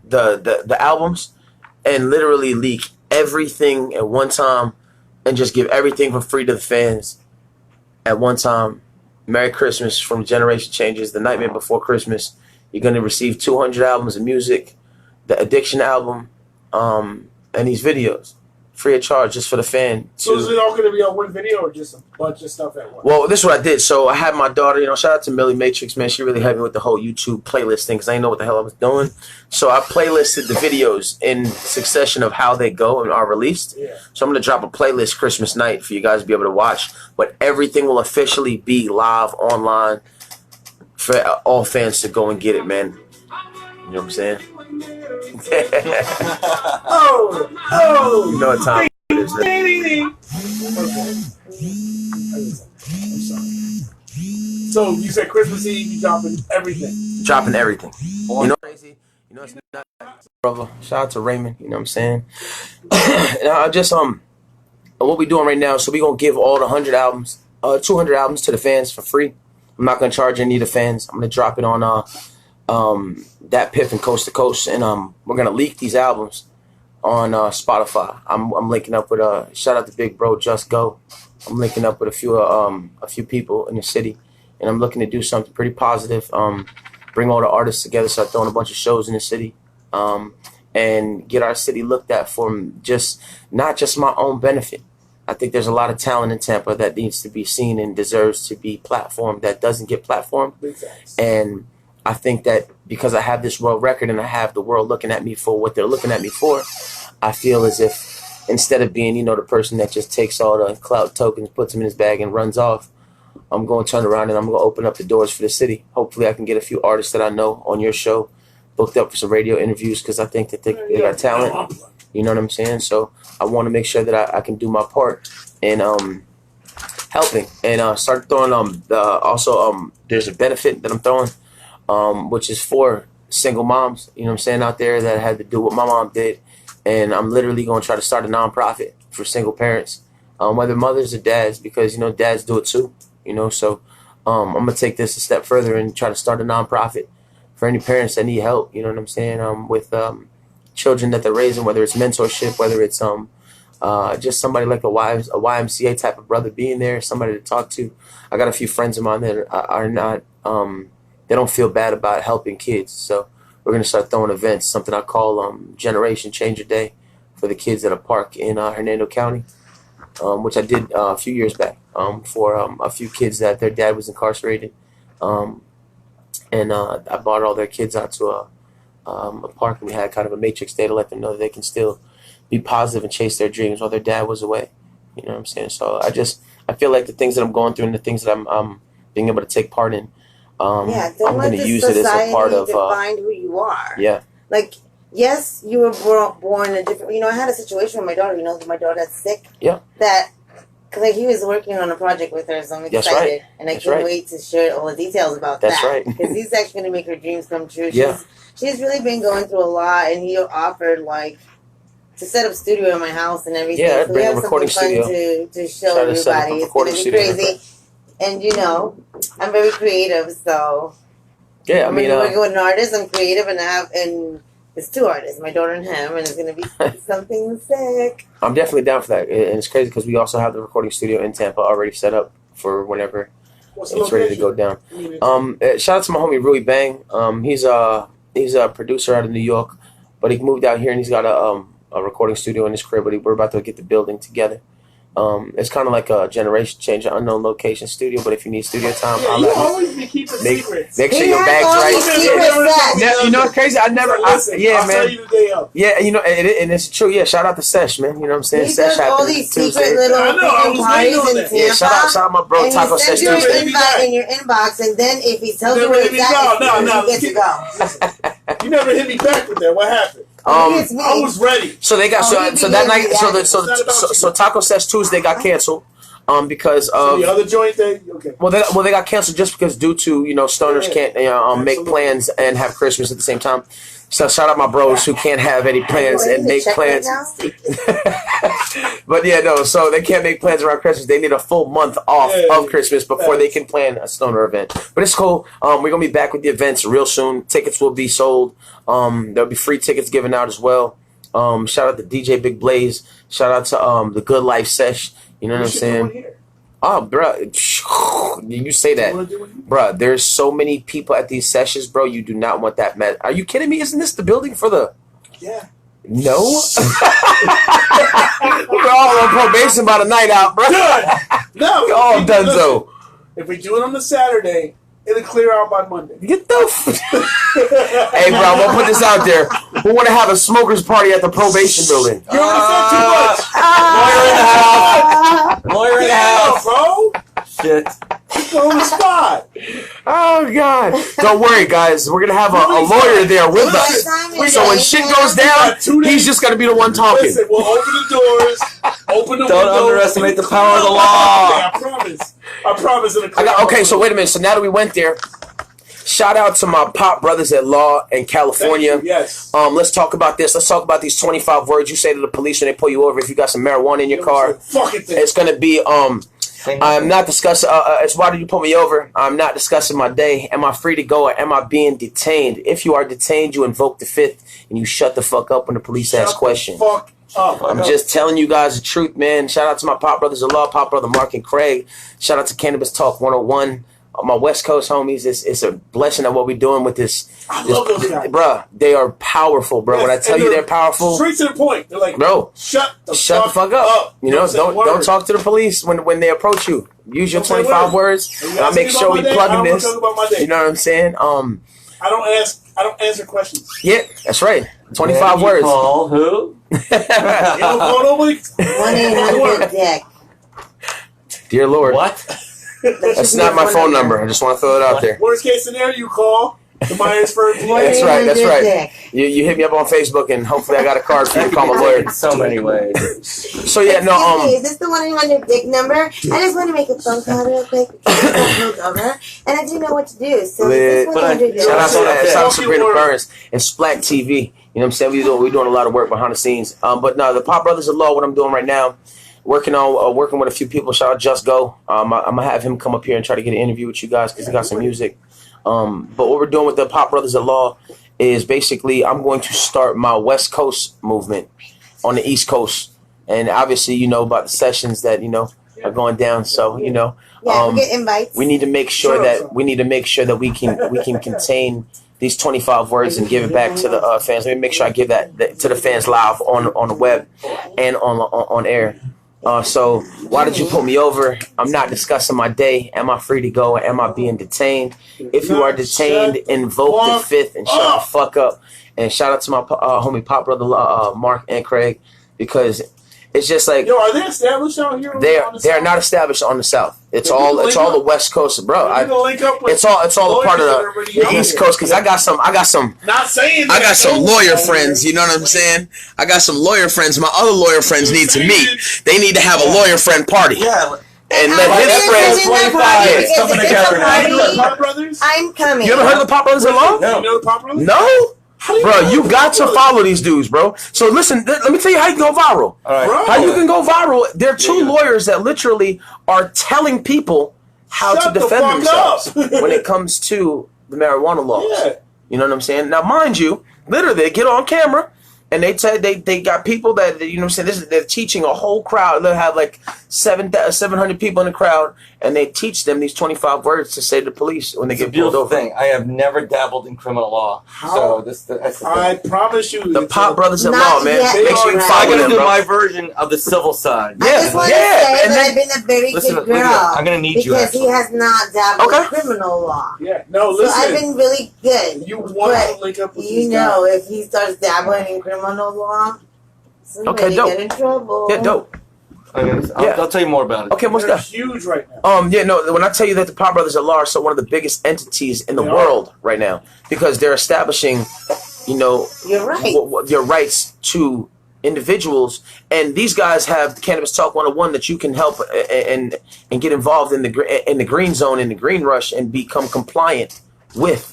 the albums, and literally leak everything at one time, and just give everything for free to the fans at one time. Merry Christmas from Generation Changes, the Nightmare Before Christmas. You're going to receive 200 albums of music, the Addiction album, and these videos. Free of charge, just for the fan. So is it all going to be on one video or just a bunch of stuff at once? Well, this is what I did. So I had my daughter, shout out to Millie Matrix, man. She really helped me with the whole YouTube playlist thing because I didn't know what the hell I was doing. So I playlisted the videos in succession of how they go and are released. Yeah. So I'm going to drop a playlist Christmas night for you guys to be able to watch. But everything will officially be live online for all fans to go and get it, man. You know what I'm saying? You know what time it is. I'm sorry. So you said Christmas Eve, you dropping everything. Dropping everything. You know crazy? You know it's not, brother. Shout out to Raymond, you know what I'm saying? I just what we doing right now, so we gonna give all the 200 albums to the fans for free. I'm not gonna charge any of the fans. I'm gonna drop it on that Piff and Coast to Coast, and we're gonna leak these albums on Spotify. I'm linking up with shout out to Big Bro Just Go. I'm linking up with a few people in the city, and I'm looking to do something pretty positive. Bring all the artists together, start throwing a bunch of shows in the city, and get our city looked at for not just my own benefit. I think there's a lot of talent in Tampa that needs to be seen and deserves to be platformed that doesn't get platformed. And I think that because I have this world record and I have the world looking at me for what they're looking at me for, I feel as if instead of being, the person that just takes all the clout tokens, puts them in his bag and runs off, I'm going to turn around and I'm going to open up the doors for the city. Hopefully I can get a few artists that I know on your show booked up for some radio interviews because I think that they got talent. You know what I'm saying? So I want to make sure that I can do my part in helping and start throwing also there's a benefit that I'm throwing which is for single moms, you know what I'm saying, out there that had to do what my mom did, and I'm literally going to try to start a nonprofit for single parents, whether mothers or dads, because dads do it too, so I'm gonna take this a step further and try to start a nonprofit for any parents that need help, you know what I'm saying, with children that they're raising, whether it's mentorship, whether it's just somebody like a YMCA type of brother being there, somebody to talk to. I got a few friends of mine that are not they don't feel bad about helping kids, so we're gonna start throwing events, something I call Generation Changer Day for the kids at a park in Hernando County, which I did a few years back for a few kids that their dad was incarcerated, and I brought all their kids out to a park, and we had kind of a matrix day to let them know that they can still be positive and chase their dreams while their dad was away. You know what I'm saying? So I feel like the things that I'm going through and the things that I'm being able to take part in, I'm going to use it as a part of define who you are. Yeah. Like, yes, you were born in a different. I had a situation with my daughter. My daughter that's sick. Yeah. That. Because he was working on a project with her, so I'm excited. That's right. And I can't wait to share all the details about that. That's right. Because he's actually going to make her dreams come true. Yeah. She's really been going through a lot, and he offered, to set up studio in my house and everything. Yeah, so bring we a have recording something fun studio. to show everybody. It's going to be crazy. And, I'm very creative, so... Yeah, I'm working with an artist, I'm creative, and It's two artists, my daughter and him, and it's gonna be something sick. I'm definitely down for that, and it's crazy because we also have the recording studio in Tampa already set up for whenever it's ready to go down. Shout out to my homie Rui Bang. He's a producer out of New York, but he moved out here and he's got a recording studio in his crib. But we're about to get the building together. It's kind of like a generation change, an unknown location studio. But if you need studio time, you always be keeping secrets. Make sure your bag's right. You know what's crazy? I never. I'll man. Tell you the day of. Yeah, you know, and it's true. Yeah, shout out to Sesh, man. You know what I'm saying? Sesh all these secret little parties in Tampa. Yeah, shout out my bro Taco Sesh. And he sends you an invite in your inbox, and then if he tells you where it's at, you get to go. You never hit me back with that. What happened? I was ready. So they got so that night so Taco Sesh Tuesday got canceled because of the other joint thing. Okay. Well, they got canceled just because due to stoners can't make plans and have Christmas at the same time. So shout out my bros who can't have any plans and make plans. But yeah, no. So they can't make plans around Christmas. They need a full month off of Christmas before they can plan a stoner event. But it's cool. We're gonna be back with the events real soon. Tickets will be sold. There'll be free tickets given out as well. Shout out to DJ Big Blaze. Shout out to the Good Life Sesh. You know what I'm saying? Oh, bro, you say that, bro. There's so many people at these sessions, bro. You do not want that mess. Are you kidding me? Isn't this the building for the? Yeah. No. We're all on probation by the night out, bro. No. Oh, Dunzo. If we do it on the Saturday, it'll clear out by Monday. Get the. Hey, bro, I'm gonna put this out there. We want to have a smokers party at the probation building. You already said too much. Lawyer in the house. Lawyer in the house, bro. Shit. On the spot. Oh God! Don't worry, guys. We're gonna have a lawyer there with us. So when shit goes down, he's just gonna be the one talking. Listen, we'll open the doors. Open the windows. Don't underestimate the power of the law. I promise. I promise. Okay, so wait a minute. So now that we went there, shout out to my pop brothers at law in California. Yes. Let's talk about this. Let's talk about these 25 words you say to the police when they pull you over if you got some marijuana in your car. It's gonna be I'm not discussing. It's why did you pull me over? I'm not discussing my day. Am I free to go or am I being detained? If you are detained, you invoke the fifth and you shut the fuck up when the police ask questions. I'm just telling you guys the truth, man. Shout out to my pop brothers of law, pop brother Mark and Craig. Shout out to Cannabis Talk 101. My West Coast homies, it's a blessing of what we're doing with this. I love those guys. Bruh, they are powerful, bro. Yes, when I tell you they're powerful. Straight to the point. They're like, bro, shut the fuck up. You know, don't talk to the police when they approach you. Use your 25 words. And I'll make sure we plug in this. You know what I'm saying? I don't answer questions. Yeah, that's right. 25 words. Call who? You don't call nobody. 1-800-DICK. Dear Lord. What? That's not my phone number. I just want to throw it out there. Worst case scenario, you call the Myers-Ford. That's right. That's right. You hit me up on Facebook, and hopefully I got a card for you to call my lawyer. So many ways. So yeah, no. Is this the 1-800-DICK number? I just want to make a phone call real quick because I pulled over, and I didn't know what to do. So this 1-800-DICK. Shout out to Sabrina Burns and Splack TV. You know what I'm saying? We're doing a lot of work behind the scenes. But no, the Pop Brothers of Law. What I'm doing right now. Working with a few people. Shout out Just Go. I'm gonna have him come up here and try to get an interview with you guys because he got some music. But what we're doing with the Pop Brothers at Law is basically I'm going to start my West Coast movement on the East Coast, and obviously you know about the sessions that are going down. So we get invites. We need to make sure that we can contain these 25 words and give it back to the fans. Let me make sure I give that to the fans live on the web and on air. So why did you pull me over? I'm not discussing my day. Am I free to go or am I being detained? If you are detained, invoke the fifth and shut the fuck up. And shout out to my homie pop brother Mark and Craig, because it's just like, yo, are they established out here? They are not established on the South. It's all the West Coast, bro. It's all a part of the East Coast, because I got some. Not saying I got some lawyer friends. You know what I'm saying? I got some lawyer friends. My other lawyer friends need to meet. They need to have a lawyer friend party. Yeah. And let his friends 25 coming together now. I'm coming. You ever heard of the Pop Brothers in Law? No. You know the Pop Brothers? No. Bro, you got to follow these dudes, bro. So listen, let me tell you how you can go viral. All right. How you can go viral. There are two lawyers that literally are telling people how to defend themselves when it comes to the marijuana laws. Yeah. You know what I'm saying? Now, mind you, Literally, they get on camera. And they got people that, you know what I'm saying, they're teaching a whole crowd. They'll have like 700 people in the crowd, and they teach them these 25 words to say to the police when they get pulled over. Thing. I have never dabbled in criminal law. So that's the I promise you. The Pop Brothers in Law, man. Make sure you I'm going to do my version of the civil side. I just want to say that I've been a very good girl. I'm going to need you. Because he has not dabbled in criminal law. Yeah, no, listen. So I've been really good. You want to link up with you know, if he starts dabbling in criminal law, somebody dope. get in trouble. Yeah, dope. I'll tell you more about it. Okay, what's that? Huge right now. When I tell you that the Pop Brothers at Law are one of the biggest entities in the world right now, because they're establishing, your rights to individuals, and these guys have Cannabis Talk 101 that you can help and get involved in the green zone, in the green rush, and become compliant with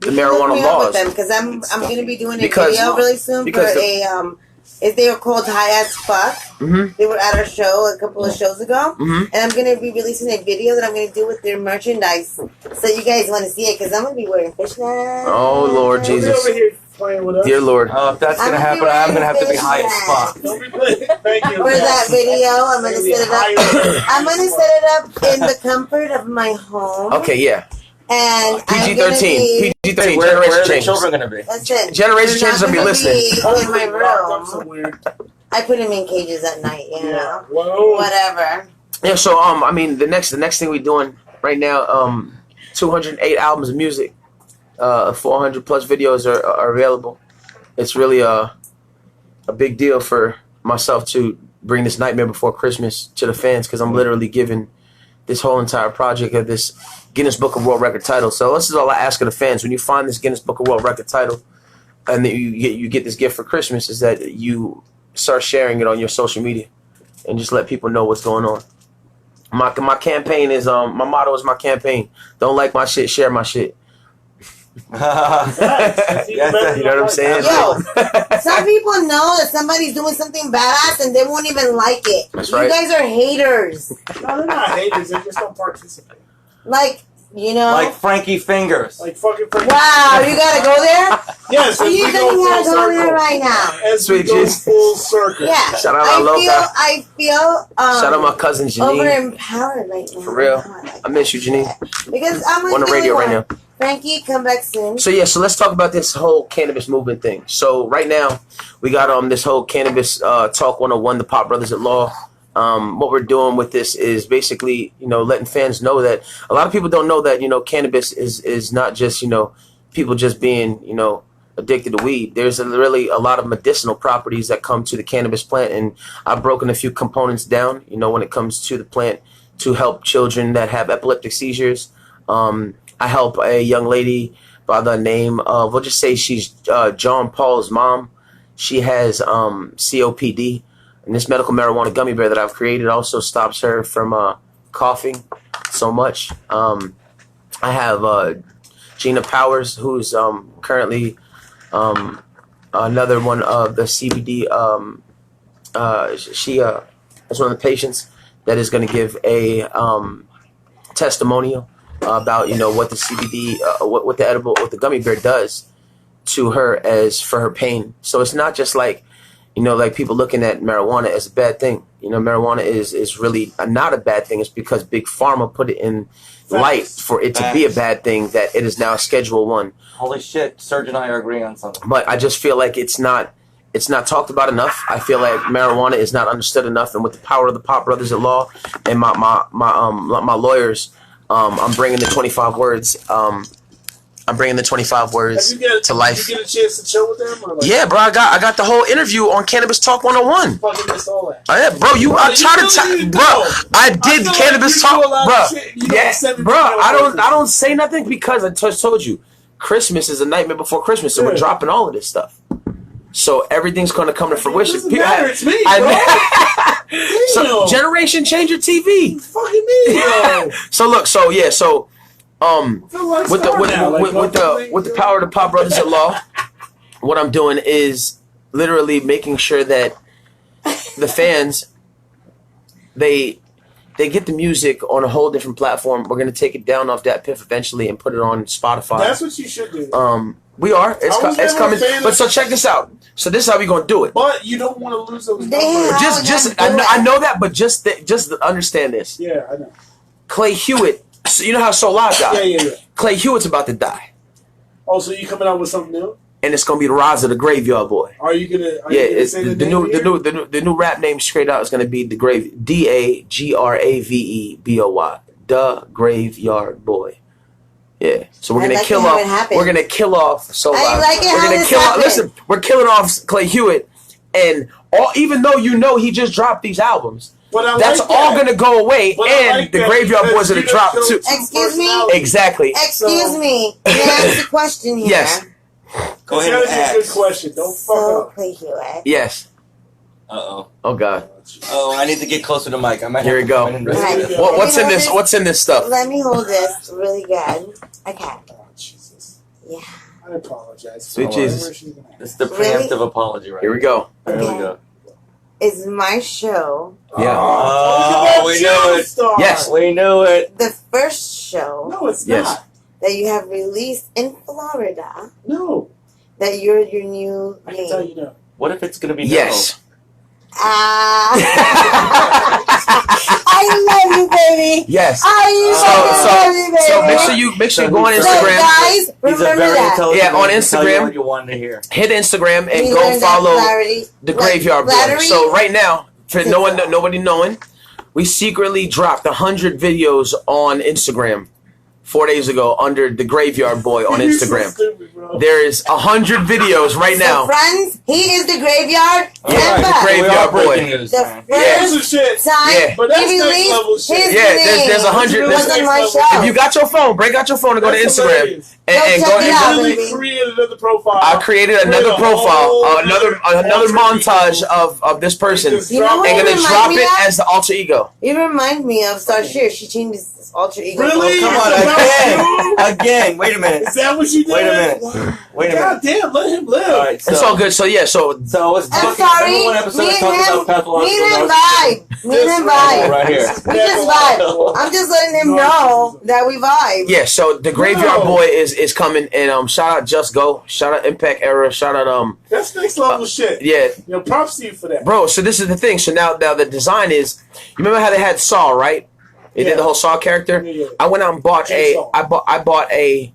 the marijuana laws. Because I'm going to be doing a video really soon for they were called High as Fuck. Mm-hmm. They were at our show a couple of shows ago. Mm-hmm. And I'm going to be releasing a video that I'm going to do with their merchandise. So you guys want to see it, because I'm going to be wearing fishnets. Oh, Lord Jesus. Over here playing with us. Dear Lord. If that's going to happen, I'm going to have to be high as fuck. Don't be playing. Thank you. For that video, I'm going to set it up. I'm going to set it up in the comfort of my home. Okay, yeah. And PG-13. PG-13. Where are the changes. children going to be? That's it. Generation changes will be listening. In my room. I put them in cages at night, Yeah. Whatever. Yeah, so the next thing we're doing right now, 208 albums of music, 400 plus videos are available. It's really a big deal for myself to bring this Nightmare Before Christmas to the fans, because I'm literally giving this whole entire project of this Guinness Book of World Record title. So this is all I ask of the fans. When you find this Guinness Book of World Record title and then you get this gift for Christmas, is that you start sharing it on your social media and just let people know what's going on. My campaign is my motto is my campaign. Don't like my shit, share my shit. You know what I'm saying? Yo, some people know that somebody's doing something badass and they won't even like it. That's right. You guys are haters. No, they're not haters. They just don't participate. Like Frankie Fingers. Like fucking Frankie. Wow, you gotta go there? Yes, you gotta go there right now. As we go full circle. Yeah. Shout out I feel shout out my cousin Janine. over empowered right now. For real. I miss you, Janine. Because I'm on the radio right now. Frankie, come back soon. So let's talk about this whole cannabis movement thing. So right now we got this whole Cannabis Talk 101, the Pop Brothers at Law. What we're doing with this is basically, letting fans know that a lot of people don't know that, cannabis is not just, people just being, addicted to weed. There's really a lot of medicinal properties that come to the cannabis plant, and I've broken a few components down, when it comes to the plant to help children that have epileptic seizures. I help a young lady by the name of, we'll just say she's John Paul's mom. She has COPD. And this medical marijuana gummy bear that I've created also stops her from coughing so much. I have Gina Powers, who's currently another one of the CBD. She is one of the patients that is going to give a testimonial about what the CBD, what the gummy bear does to her as for her pain. So it's not just like people looking at marijuana as a bad thing. Marijuana is really not a bad thing. It's because Big Pharma put it in light for it to be a bad thing that it is now Schedule 1. Holy shit, Serge and I are agreeing on something. But I just feel like it's not talked about enough. I feel like marijuana is not understood enough, and with the power of the Pop Brothers at Law and my lawyers, I'm bringing the 25 words. I'm bringing the 25 words to life. Did you get a chance to chill with them? Yeah, bro. I got the whole interview on Cannabis Talk 101. Fucking missed all that. Oh, yeah, bro. I did Cannabis Talk, bro. Yeah, bro. I don't say nothing because I just told you, Christmas is a nightmare before Christmas, so we're dropping all of this stuff. So everything's going to come to fruition. It's me, bro. So Generation Changer TV. It's fucking me, bro. So look, with the power of the Pop Brothers at Law, what I'm doing is literally making sure that the fans they get the music on a whole different platform. We're gonna take it down off that piff eventually and put it on Spotify. That's what you should do. We are. It's coming. But so check this out. So this is how we gonna do it. But you don't want to lose those numbers. I know that, but just understand this. Yeah, I know. Clay Hewitt. So you know how Soul Live died? Yeah. Clay Hewitt's about to die. Oh, so you coming out with something new? And it's gonna be the rise of the Graveyard Boy. Are you gonna? It's the new rap name straight out is gonna be the DAGRAVEBOY. The Graveyard Boy. Yeah. So we're gonna kill off. We're gonna kill off. So I like it. We're gonna kill off. Listen, we're killing off Clay Hewitt, and even though he just dropped these albums. That's all gonna go away, and the Graveyard Boys are gonna drop too. Excuse me. Exactly. Excuse me. Can I ask a question here? Yes. Go ahead and ask. Good question. Don't fuck up. Clay Hewitt. Yes. Uh-oh. Oh God. Oh, I need to get closer to Mike. Here we go. What's in this? What's in this stuff? Let me hold this really good. Okay. Oh, Jesus. Yeah. I apologize. Sweet Jesus. This is the preemptive apology, right? Here we go. Here we go. It's my show. Yeah. Oh, we knew it. Yes. We knew it. The first show. No, it's not. That you have released in Florida. No. That you're your new I name. can tell you no. What if it's gonna be yes? I love you, baby. Yes. I love you, baby. So make sure you go on Instagram. Guys, remember that. Yeah, on Instagram. What you wanted to hear. Hit Instagram and go follow the Graveyard Boy. So right now, for nobody knowing, we secretly dropped 100 videos on Instagram 4 days ago under the Graveyard Boy on Instagram. So stupid, there is 100 videos right now. So friends, he is the Graveyard. Yeah, the Graveyard Boy. The first time but that's he next level released shit. his Yeah, name. there's 100. Was on my show. If you got your phone, break out your phone and go to Instagram and check go. it out, I baby. created another profile. I created another profile, another montage of this person, You know what and you gonna remind drop me it of? as the alter ego. You remind me of Star Shear. She changed his alter ego. Really? Come on, again. Wait a minute. Is that what you did? Wait a minute. Yeah. Wait a God minute. damn, let him live. All right, It's all good. So yeah, so it's I'm sorry. Me and him vibe. Me and him vibe. right here. We just vibe. I'm just letting him know that we vibe. yeah, so the Graveyard Boy is coming, and shout out Just Go, shout out Impact Era, shout out That's next level shit. yeah, Props to you for that, bro. So this is the thing. So now the design is, you remember how they had Saw, right? They did the whole Saw character. Yeah. I went out and bought I bought a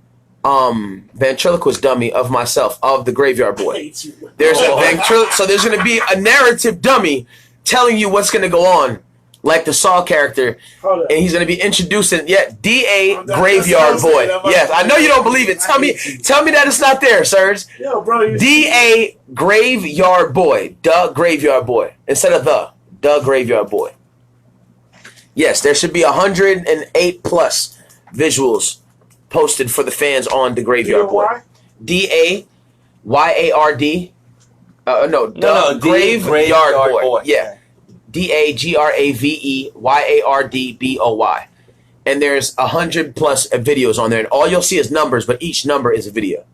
ventriloquist dummy of myself, of the Graveyard I Boy. hate you. There's so there's gonna be a narrative dummy telling you what's gonna go on, like the Saw character, Hold up. and he's gonna be introducing DA That's Graveyard what I'm Boy. saying. Yes, I know you don't believe it. Tell me that it's not there, Serge. Yo, bro. DA Graveyard Boy, the Graveyard Boy, instead of the Graveyard Boy. Yes, there should be 108 plus visuals posted for the fans on the Graveyard Boy. DAYARD. No, Graveyard Boy. Yeah. DAGRAVEYARDBOY. And there's 100 plus videos on there, and all you'll see is numbers, but each number is a video.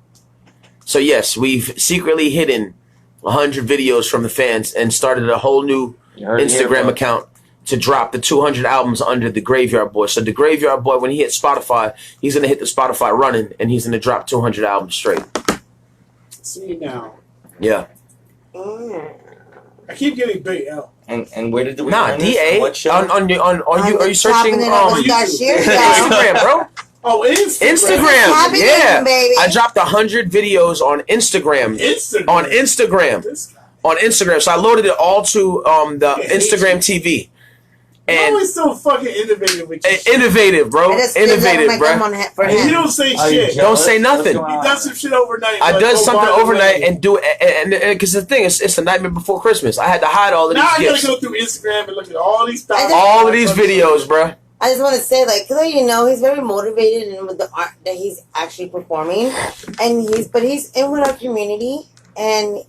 So yes, we've secretly hidden 100 videos from the fans and started a whole new Instagram account to drop the 200 albums under the Graveyard Boy. So the Graveyard Boy, when he hits Spotify, he's gonna hit the Spotify running, and he's gonna drop 200 albums straight. See now. Yeah. I keep getting big L. And where did we Nah, learn this? DA What show? are you searching Instagram, bro? Oh, Instagram. Yeah. Baby. I dropped 100 videos on Instagram. On Instagram. So I loaded it all to the Instagram TV. You're And always so fucking innovative with your shit. innovative, bro. Innovative, bro. You don't say shit. Don't say nothing. He does some shit overnight. I does something overnight and do it, and because the thing is, it's the nightmare before Christmas. I had to hide all of these Now I gifts. gotta go through Instagram and look at all these stuff. All of these videos, bro. I just want to say, like, cause you know, he's very motivated and with the art that he's actually performing, and he's in with our community, and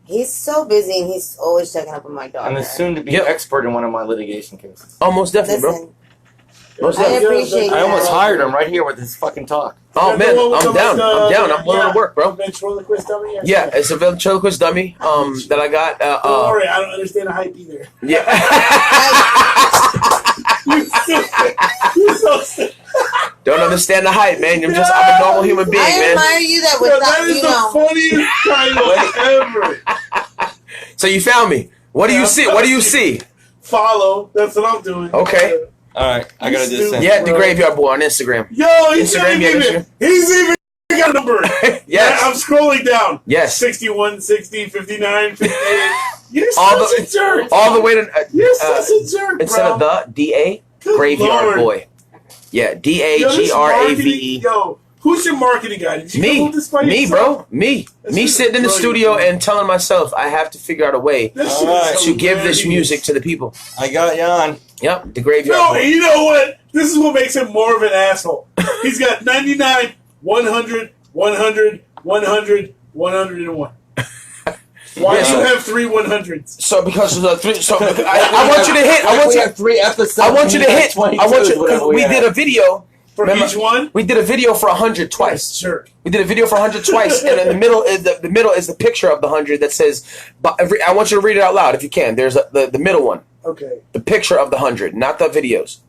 he's so busy, and he's always checking up on my daughter. I'm soon to be expert in one of my litigation cases. Oh, most definitely, Listen, bro. Most I definitely. appreciate I almost that. hired him right here with his fucking talk. Oh man, I'm down. I'm willing to work, bro. Ventriloquist dummy? Yeah, it's a ventriloquist dummy that I got. Don't worry, I don't understand the hype either. Yeah. You're so sick. Don't don't understand the hype, man. I'm a normal human being, I man. admire you that that is the funniest title ever. So you found me. What do you see? What do you see? Follow. That's what I'm doing. Okay. All right, I gotta do this. Yeah, the Graveyard Boy on Instagram. Yo, he's even got a number. Yes. I'm scrolling down. Yes. 61, 60, 59, 58. You're all such a jerk. All the way to you're such a jerk, instead bro. of the D-A, Graveyard Lord. Boy. Yeah, D-A-G-R-A-V-E. Yo, who's your marketing guy? Did you come up with this by yourself? Bro. Me sitting in the studio and telling myself I have to figure out a way to give this music to the people. I got you on. Yep, the Graveyard Boy. You know what? This is what makes him more of an asshole. He's got 99, 100, 100, 100, 101. Why do you have 3 100s? So because of the three. So I want you to hit. I want you. 3 episodes. I want you to hit. I want you because we did a video for each one. We did a video for 100 twice. Sure. We did a video for 100 twice, and in the middle is the middle is the picture of the 100 that says. I want you to read it out loud if you can. There's the middle one. Okay. The picture of the 100, not the videos.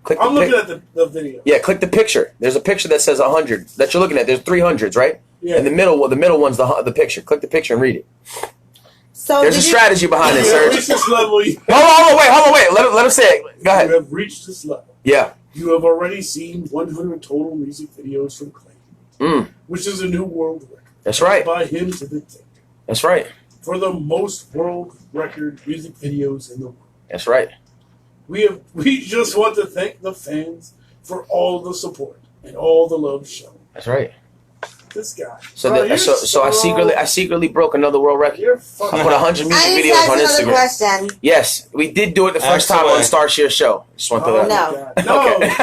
I'm looking at the video. Yeah, click the picture. There's a picture that says 100 that you're looking at. There's 300s, right? Yeah. And the middle one's the picture. Click the picture and read it. So there's a strategy behind it, sir. Reached this level. Hold on, wait. Let him say it. Go ahead. You have reached this level. Yeah. You have already seen 100 total music videos from Clay, which is a new world record. That's right. By him to the tape. That's right. For the most world record music videos in the world. That's right. We just want to thank the fans for all the support and all the love shown. That's right. This guy. So I secretly broke another world record. I put 100 music videos on Instagram. Question. Yes, we did do it the first time on Star Shear show. Just want to no. Okay.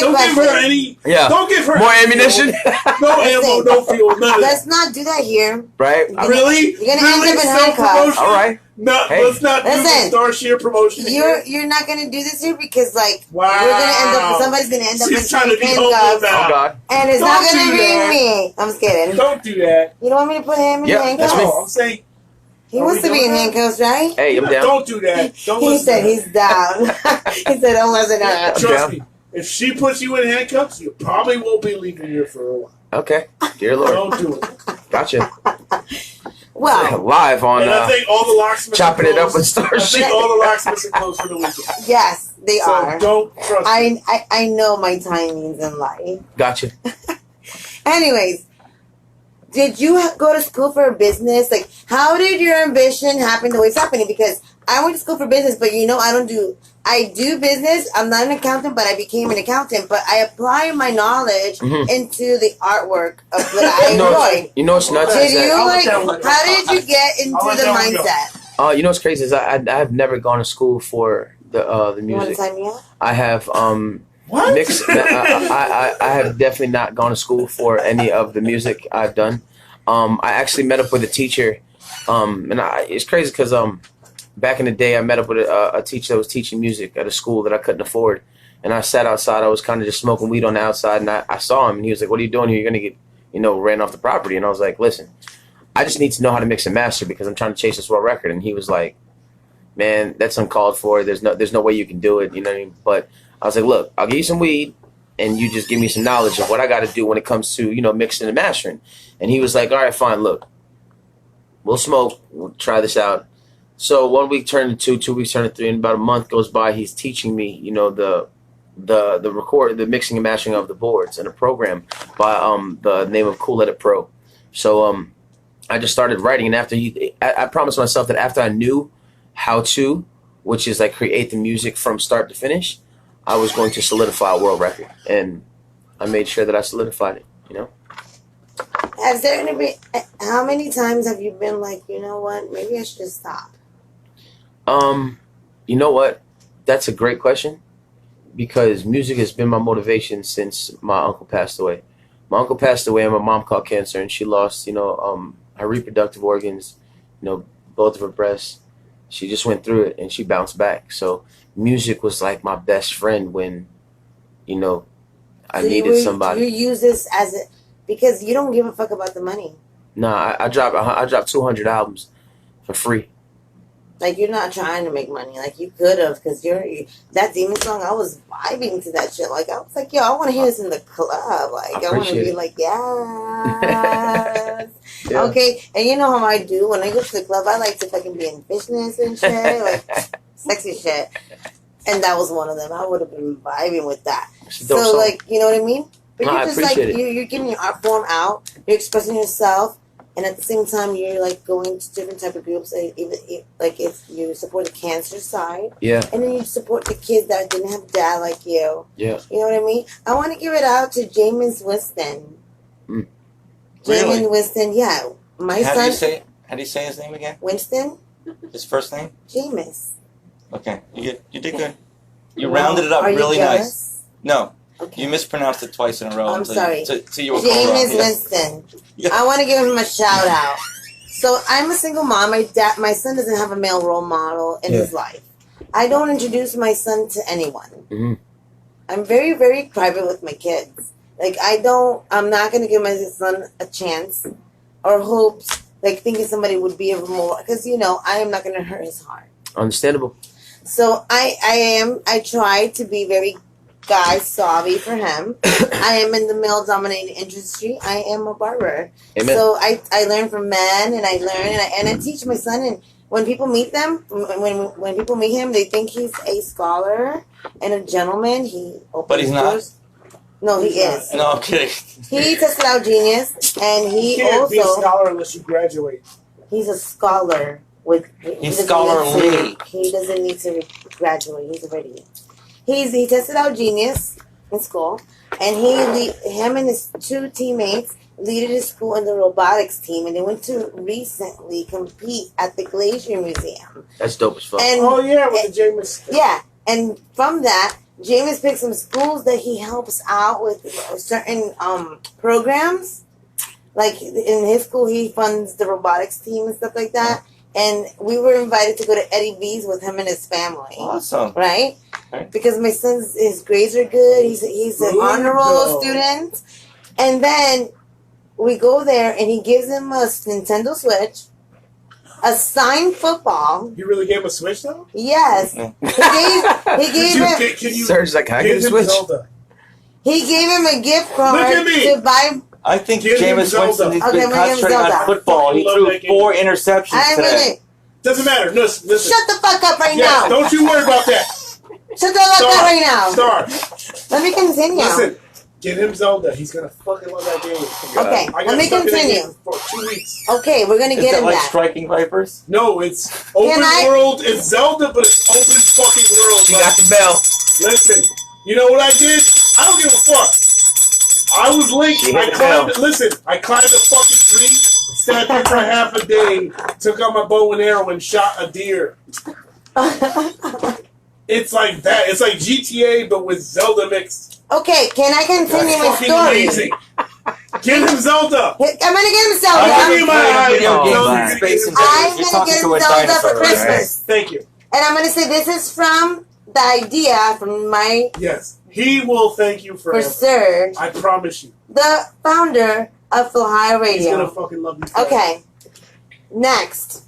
Don't give her any. Yeah. Don't give her more ammunition. No ammo. No fuel. None. Let's not do that here. Right. Really? You're gonna end up in handcuffs. All right. No, let's not do the Star Shear promotion. You're not gonna do this here because we're wow. gonna end up. Somebody's gonna end up in handcuffs. Oh God. And it's not gonna be me. I'm just kidding. Don't do that. You don't want me to put him in handcuffs? No, I'm saying. He wants to be in handcuffs, right? Hey, I'm down. Don't do that. He said he's down. He said, don't listen to her. Trust me. If she puts you in handcuffs, you probably won't be leaving here for a while. Okay. Dear Lord. Don't do it. Gotcha. Well, live on. And I think all the locksmiths chopping it up with Star Shear. I think all the locksmiths are closed for the weekend. Yes, they are. Don't trust me. I know my timings in life. Gotcha. Anyways, did you go to school for business? Like, how did your ambition happen the way it's happening? Because I went to school for business, but I do business. I'm not an accountant, but I became an accountant. But I apply my knowledge into the artwork of what I enjoy. You know what's nuts? How did you get into the mindset? You know what's crazy is I have never gone to school for the music. You want to sign me up? I have what? mixed. I have definitely not gone to school for any of the music I've done. I actually met up with a teacher, and it's crazy because back in the day I met up with a teacher that was teaching music at a school that I couldn't afford, and I sat outside. I was kind of just smoking weed on the outside, and I saw him, and he was like, "What are you doing here? You're gonna get ran off the property." And I was like, "Listen, I just need to know how to mix and master because I'm trying to chase this world record." And he was like, "Man, that's uncalled for. There's no way you can do it." You know what I mean? But I was like, "Look, I'll give you some weed, and you just give me some knowledge of what I got to do when it comes to mixing and mastering." And he was like, "All right, fine. Look, we'll smoke. We'll try this out." So 1 week turned to 2 weeks turned to 3, and about a month goes by. He's teaching me, the mixing and mastering of the boards in a program by the name of Cool Edit Pro. So I just started writing, and after I promised myself that after I knew how to, which is like create the music from start to finish, I was going to solidify a world record, and I made sure that I solidified it. Has there gonna be? How many times have you been like, you know what? Maybe I should just stop. You know what? That's a great question because music has been my motivation since my uncle passed away. My uncle passed away and my mom caught cancer and she lost, her reproductive organs, both of her breasts. She just went through it and she bounced back. So music was like my best friend when, I needed somebody. You use this because you don't give a fuck about the money. Nah, I dropped 200 albums for free. Like, you're not trying to make money. Like, you could have, because that Demon song, I was vibing to that shit. Like, I was like, yo, I want to hear this in the club. Like, I want to be like, yes. Yeah. Okay, and you know how I do? When I go to the club, I like to fucking be in fishnets and shit. Like, sexy shit. And that was one of them. I would have been vibing with that. So, like, you know what I mean? But no, you're just like, you're giving your art form out. You're expressing yourself. And at the same time, you're like going to different type of groups. Like if you support the cancer side, and then you support the kids that didn't have dad like you. Yeah, you know what I mean. I want to give it out to Jameis Winston. Really? Jameis Winston, yeah. My How son. How do you say his name again? Winston. His first name? Jameis. Okay, you did good. You rounded it up really nice. No. Okay. You mispronounced it twice in a row. I'm sorry. You were Jameis Winston. Yeah. I want to give him a shout out. So I'm a single mom. My son doesn't have a male role model in his life. I don't introduce my son to anyone. Mm-hmm. I'm very, very private with my kids. Like, I'm not going to give my son a chance or hopes, like thinking somebody would be more, because, I am not going to hurt his heart. Understandable. So I try to be very guy savvy for him. I am in the male dominated industry. I am a barber. Amen. So I learn from men, and I learn and I teach my son. And when people meet them, when people meet him, they think he's a scholar and a gentleman. He opens but he's doors. Not. No, he is. No, I'm kidding. He tested out genius, and he you can't also be a scholar unless you graduate. He's a scholar he's scholarly. He doesn't need to graduate. He's already. He tested out genius in school, and him and his two teammates leaded his school in the robotics team, and they went to recently compete at the Glacier Museum. That's dope as fuck. And, with the Jameis. Yeah, and from that, Jameis picked some schools that he helps out with certain programs. Like in his school, he funds the robotics team and stuff like that. And we were invited to go to Eddie V's with him and his family. Awesome. Right? Because my his grades are good. He's an honor roll student. And then we go there, and he gives him a Nintendo Switch, a signed football. You really gave him a Switch, though? Yes. He gave him... Serge's like, I get a Switch. He gave him a gift card to buy... I think Jameis Winston has been concentrating on football. He threw 4 interceptions today. Doesn't matter. Listen. Shut the fuck up right now. Don't you worry about that. Shut the fuck up right now. Star. Let me continue. Listen. Get him Zelda. He's going to fucking love that game. Okay, let me continue. For 2 weeks. Okay, we're going to get him like that. Striking Vipers? No, it's open world. It's Zelda, but it's open fucking world. You got the bell. Listen. You know what I did? I don't give a fuck. I was late. I climbed a fucking tree, sat there for half a day, took out my bow and arrow, and shot a deer. It's like that. It's like GTA, but with Zelda mixed. Okay, can I continue my story? Amazing. Get him Zelda. I'm gonna get him Zelda. I'm gonna get him Zelda for Christmas. Right? Thank you. And I'm gonna say this is from the idea from my... Yes. He will thank you forever. For Serge. I promise you. The founder of Flahaya Radio. He's gonna fucking love you forever. Okay. Next.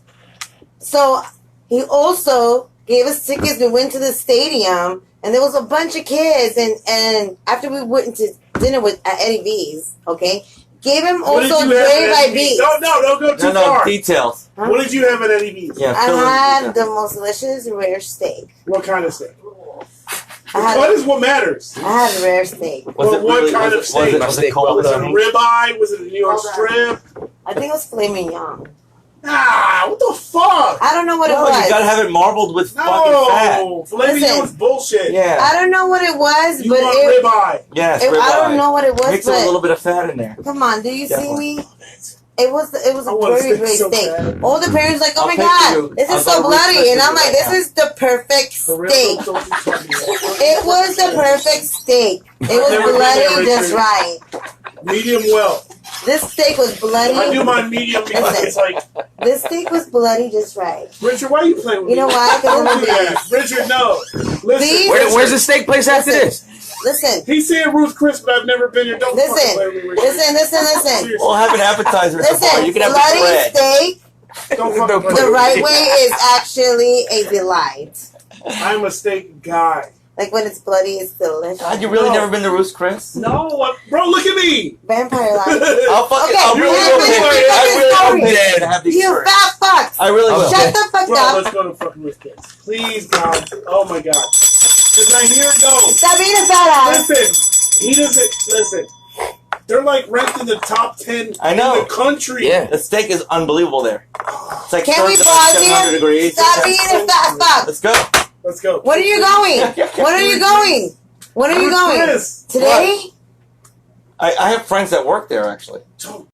So, he also gave us tickets. We went to the stadium, and there was a bunch of kids, and after we went to dinner at Eddie V's, okay, gave him also Dre by Beats. No, don't go too far. Details. Huh? What did you have at Eddie V's? Yeah, I had the most delicious rare steak. What kind of steak? What is what matters? I had rare steak. What kind of steak? Was it cold? Was it a ribeye? Was it a New York strip? I think it was filet mignon. What the fuck? I don't know what it was. You gotta have it marbled with fucking fat. Filet mignon is bullshit. Yeah. I don't know what it was, you want ribeye. Yes, ribeye. I don't know what it was, Mix a little bit of fat in there. Come on, do you see me? It was a very great steak. Bad. All the parents like, oh my god, this is so bloody, and I'm like, this is the perfect steak. It was the perfect steak. It was bloody just right. Medium well. This steak was bloody. I do my medium because it's like... This steak was bloody just right. Richard, why are you playing with me? You know why? Because I'm a beast. Richard, no. Listen. Where's the steak place after this? Listen. He's saying Ruth Chris, but I've never been here. Don't fucking play with me, Richard. Listen. We'll have an appetizer at the bar. You can have the bread. Bloody steak Don't fucking The right way is actually a delight. I'm a steak guy. Like when it's bloody, it's delicious. God, you really never been to Roost Chris? No, bro, look at me. Vampire life. I'll fucking. Okay, I really will. I'm dead to have these You stories. fat fucks. I really will. Shut the fuck Bro, up. let's go to fucking Roost Chris. Please, God. Oh my God. Because I hear it go. Stop being a fat ass. Listen, he doesn't. Listen. They're like ranked in the top 10 I know. in the country. Yeah, the steak is unbelievable there. It's like Can we served at like pause 700 here? degrees. Stop being a fat fuck. Let's go. Let's go. When are you going? When are you going? When are you going? Chris. Today? I have friends that work there actually. Don't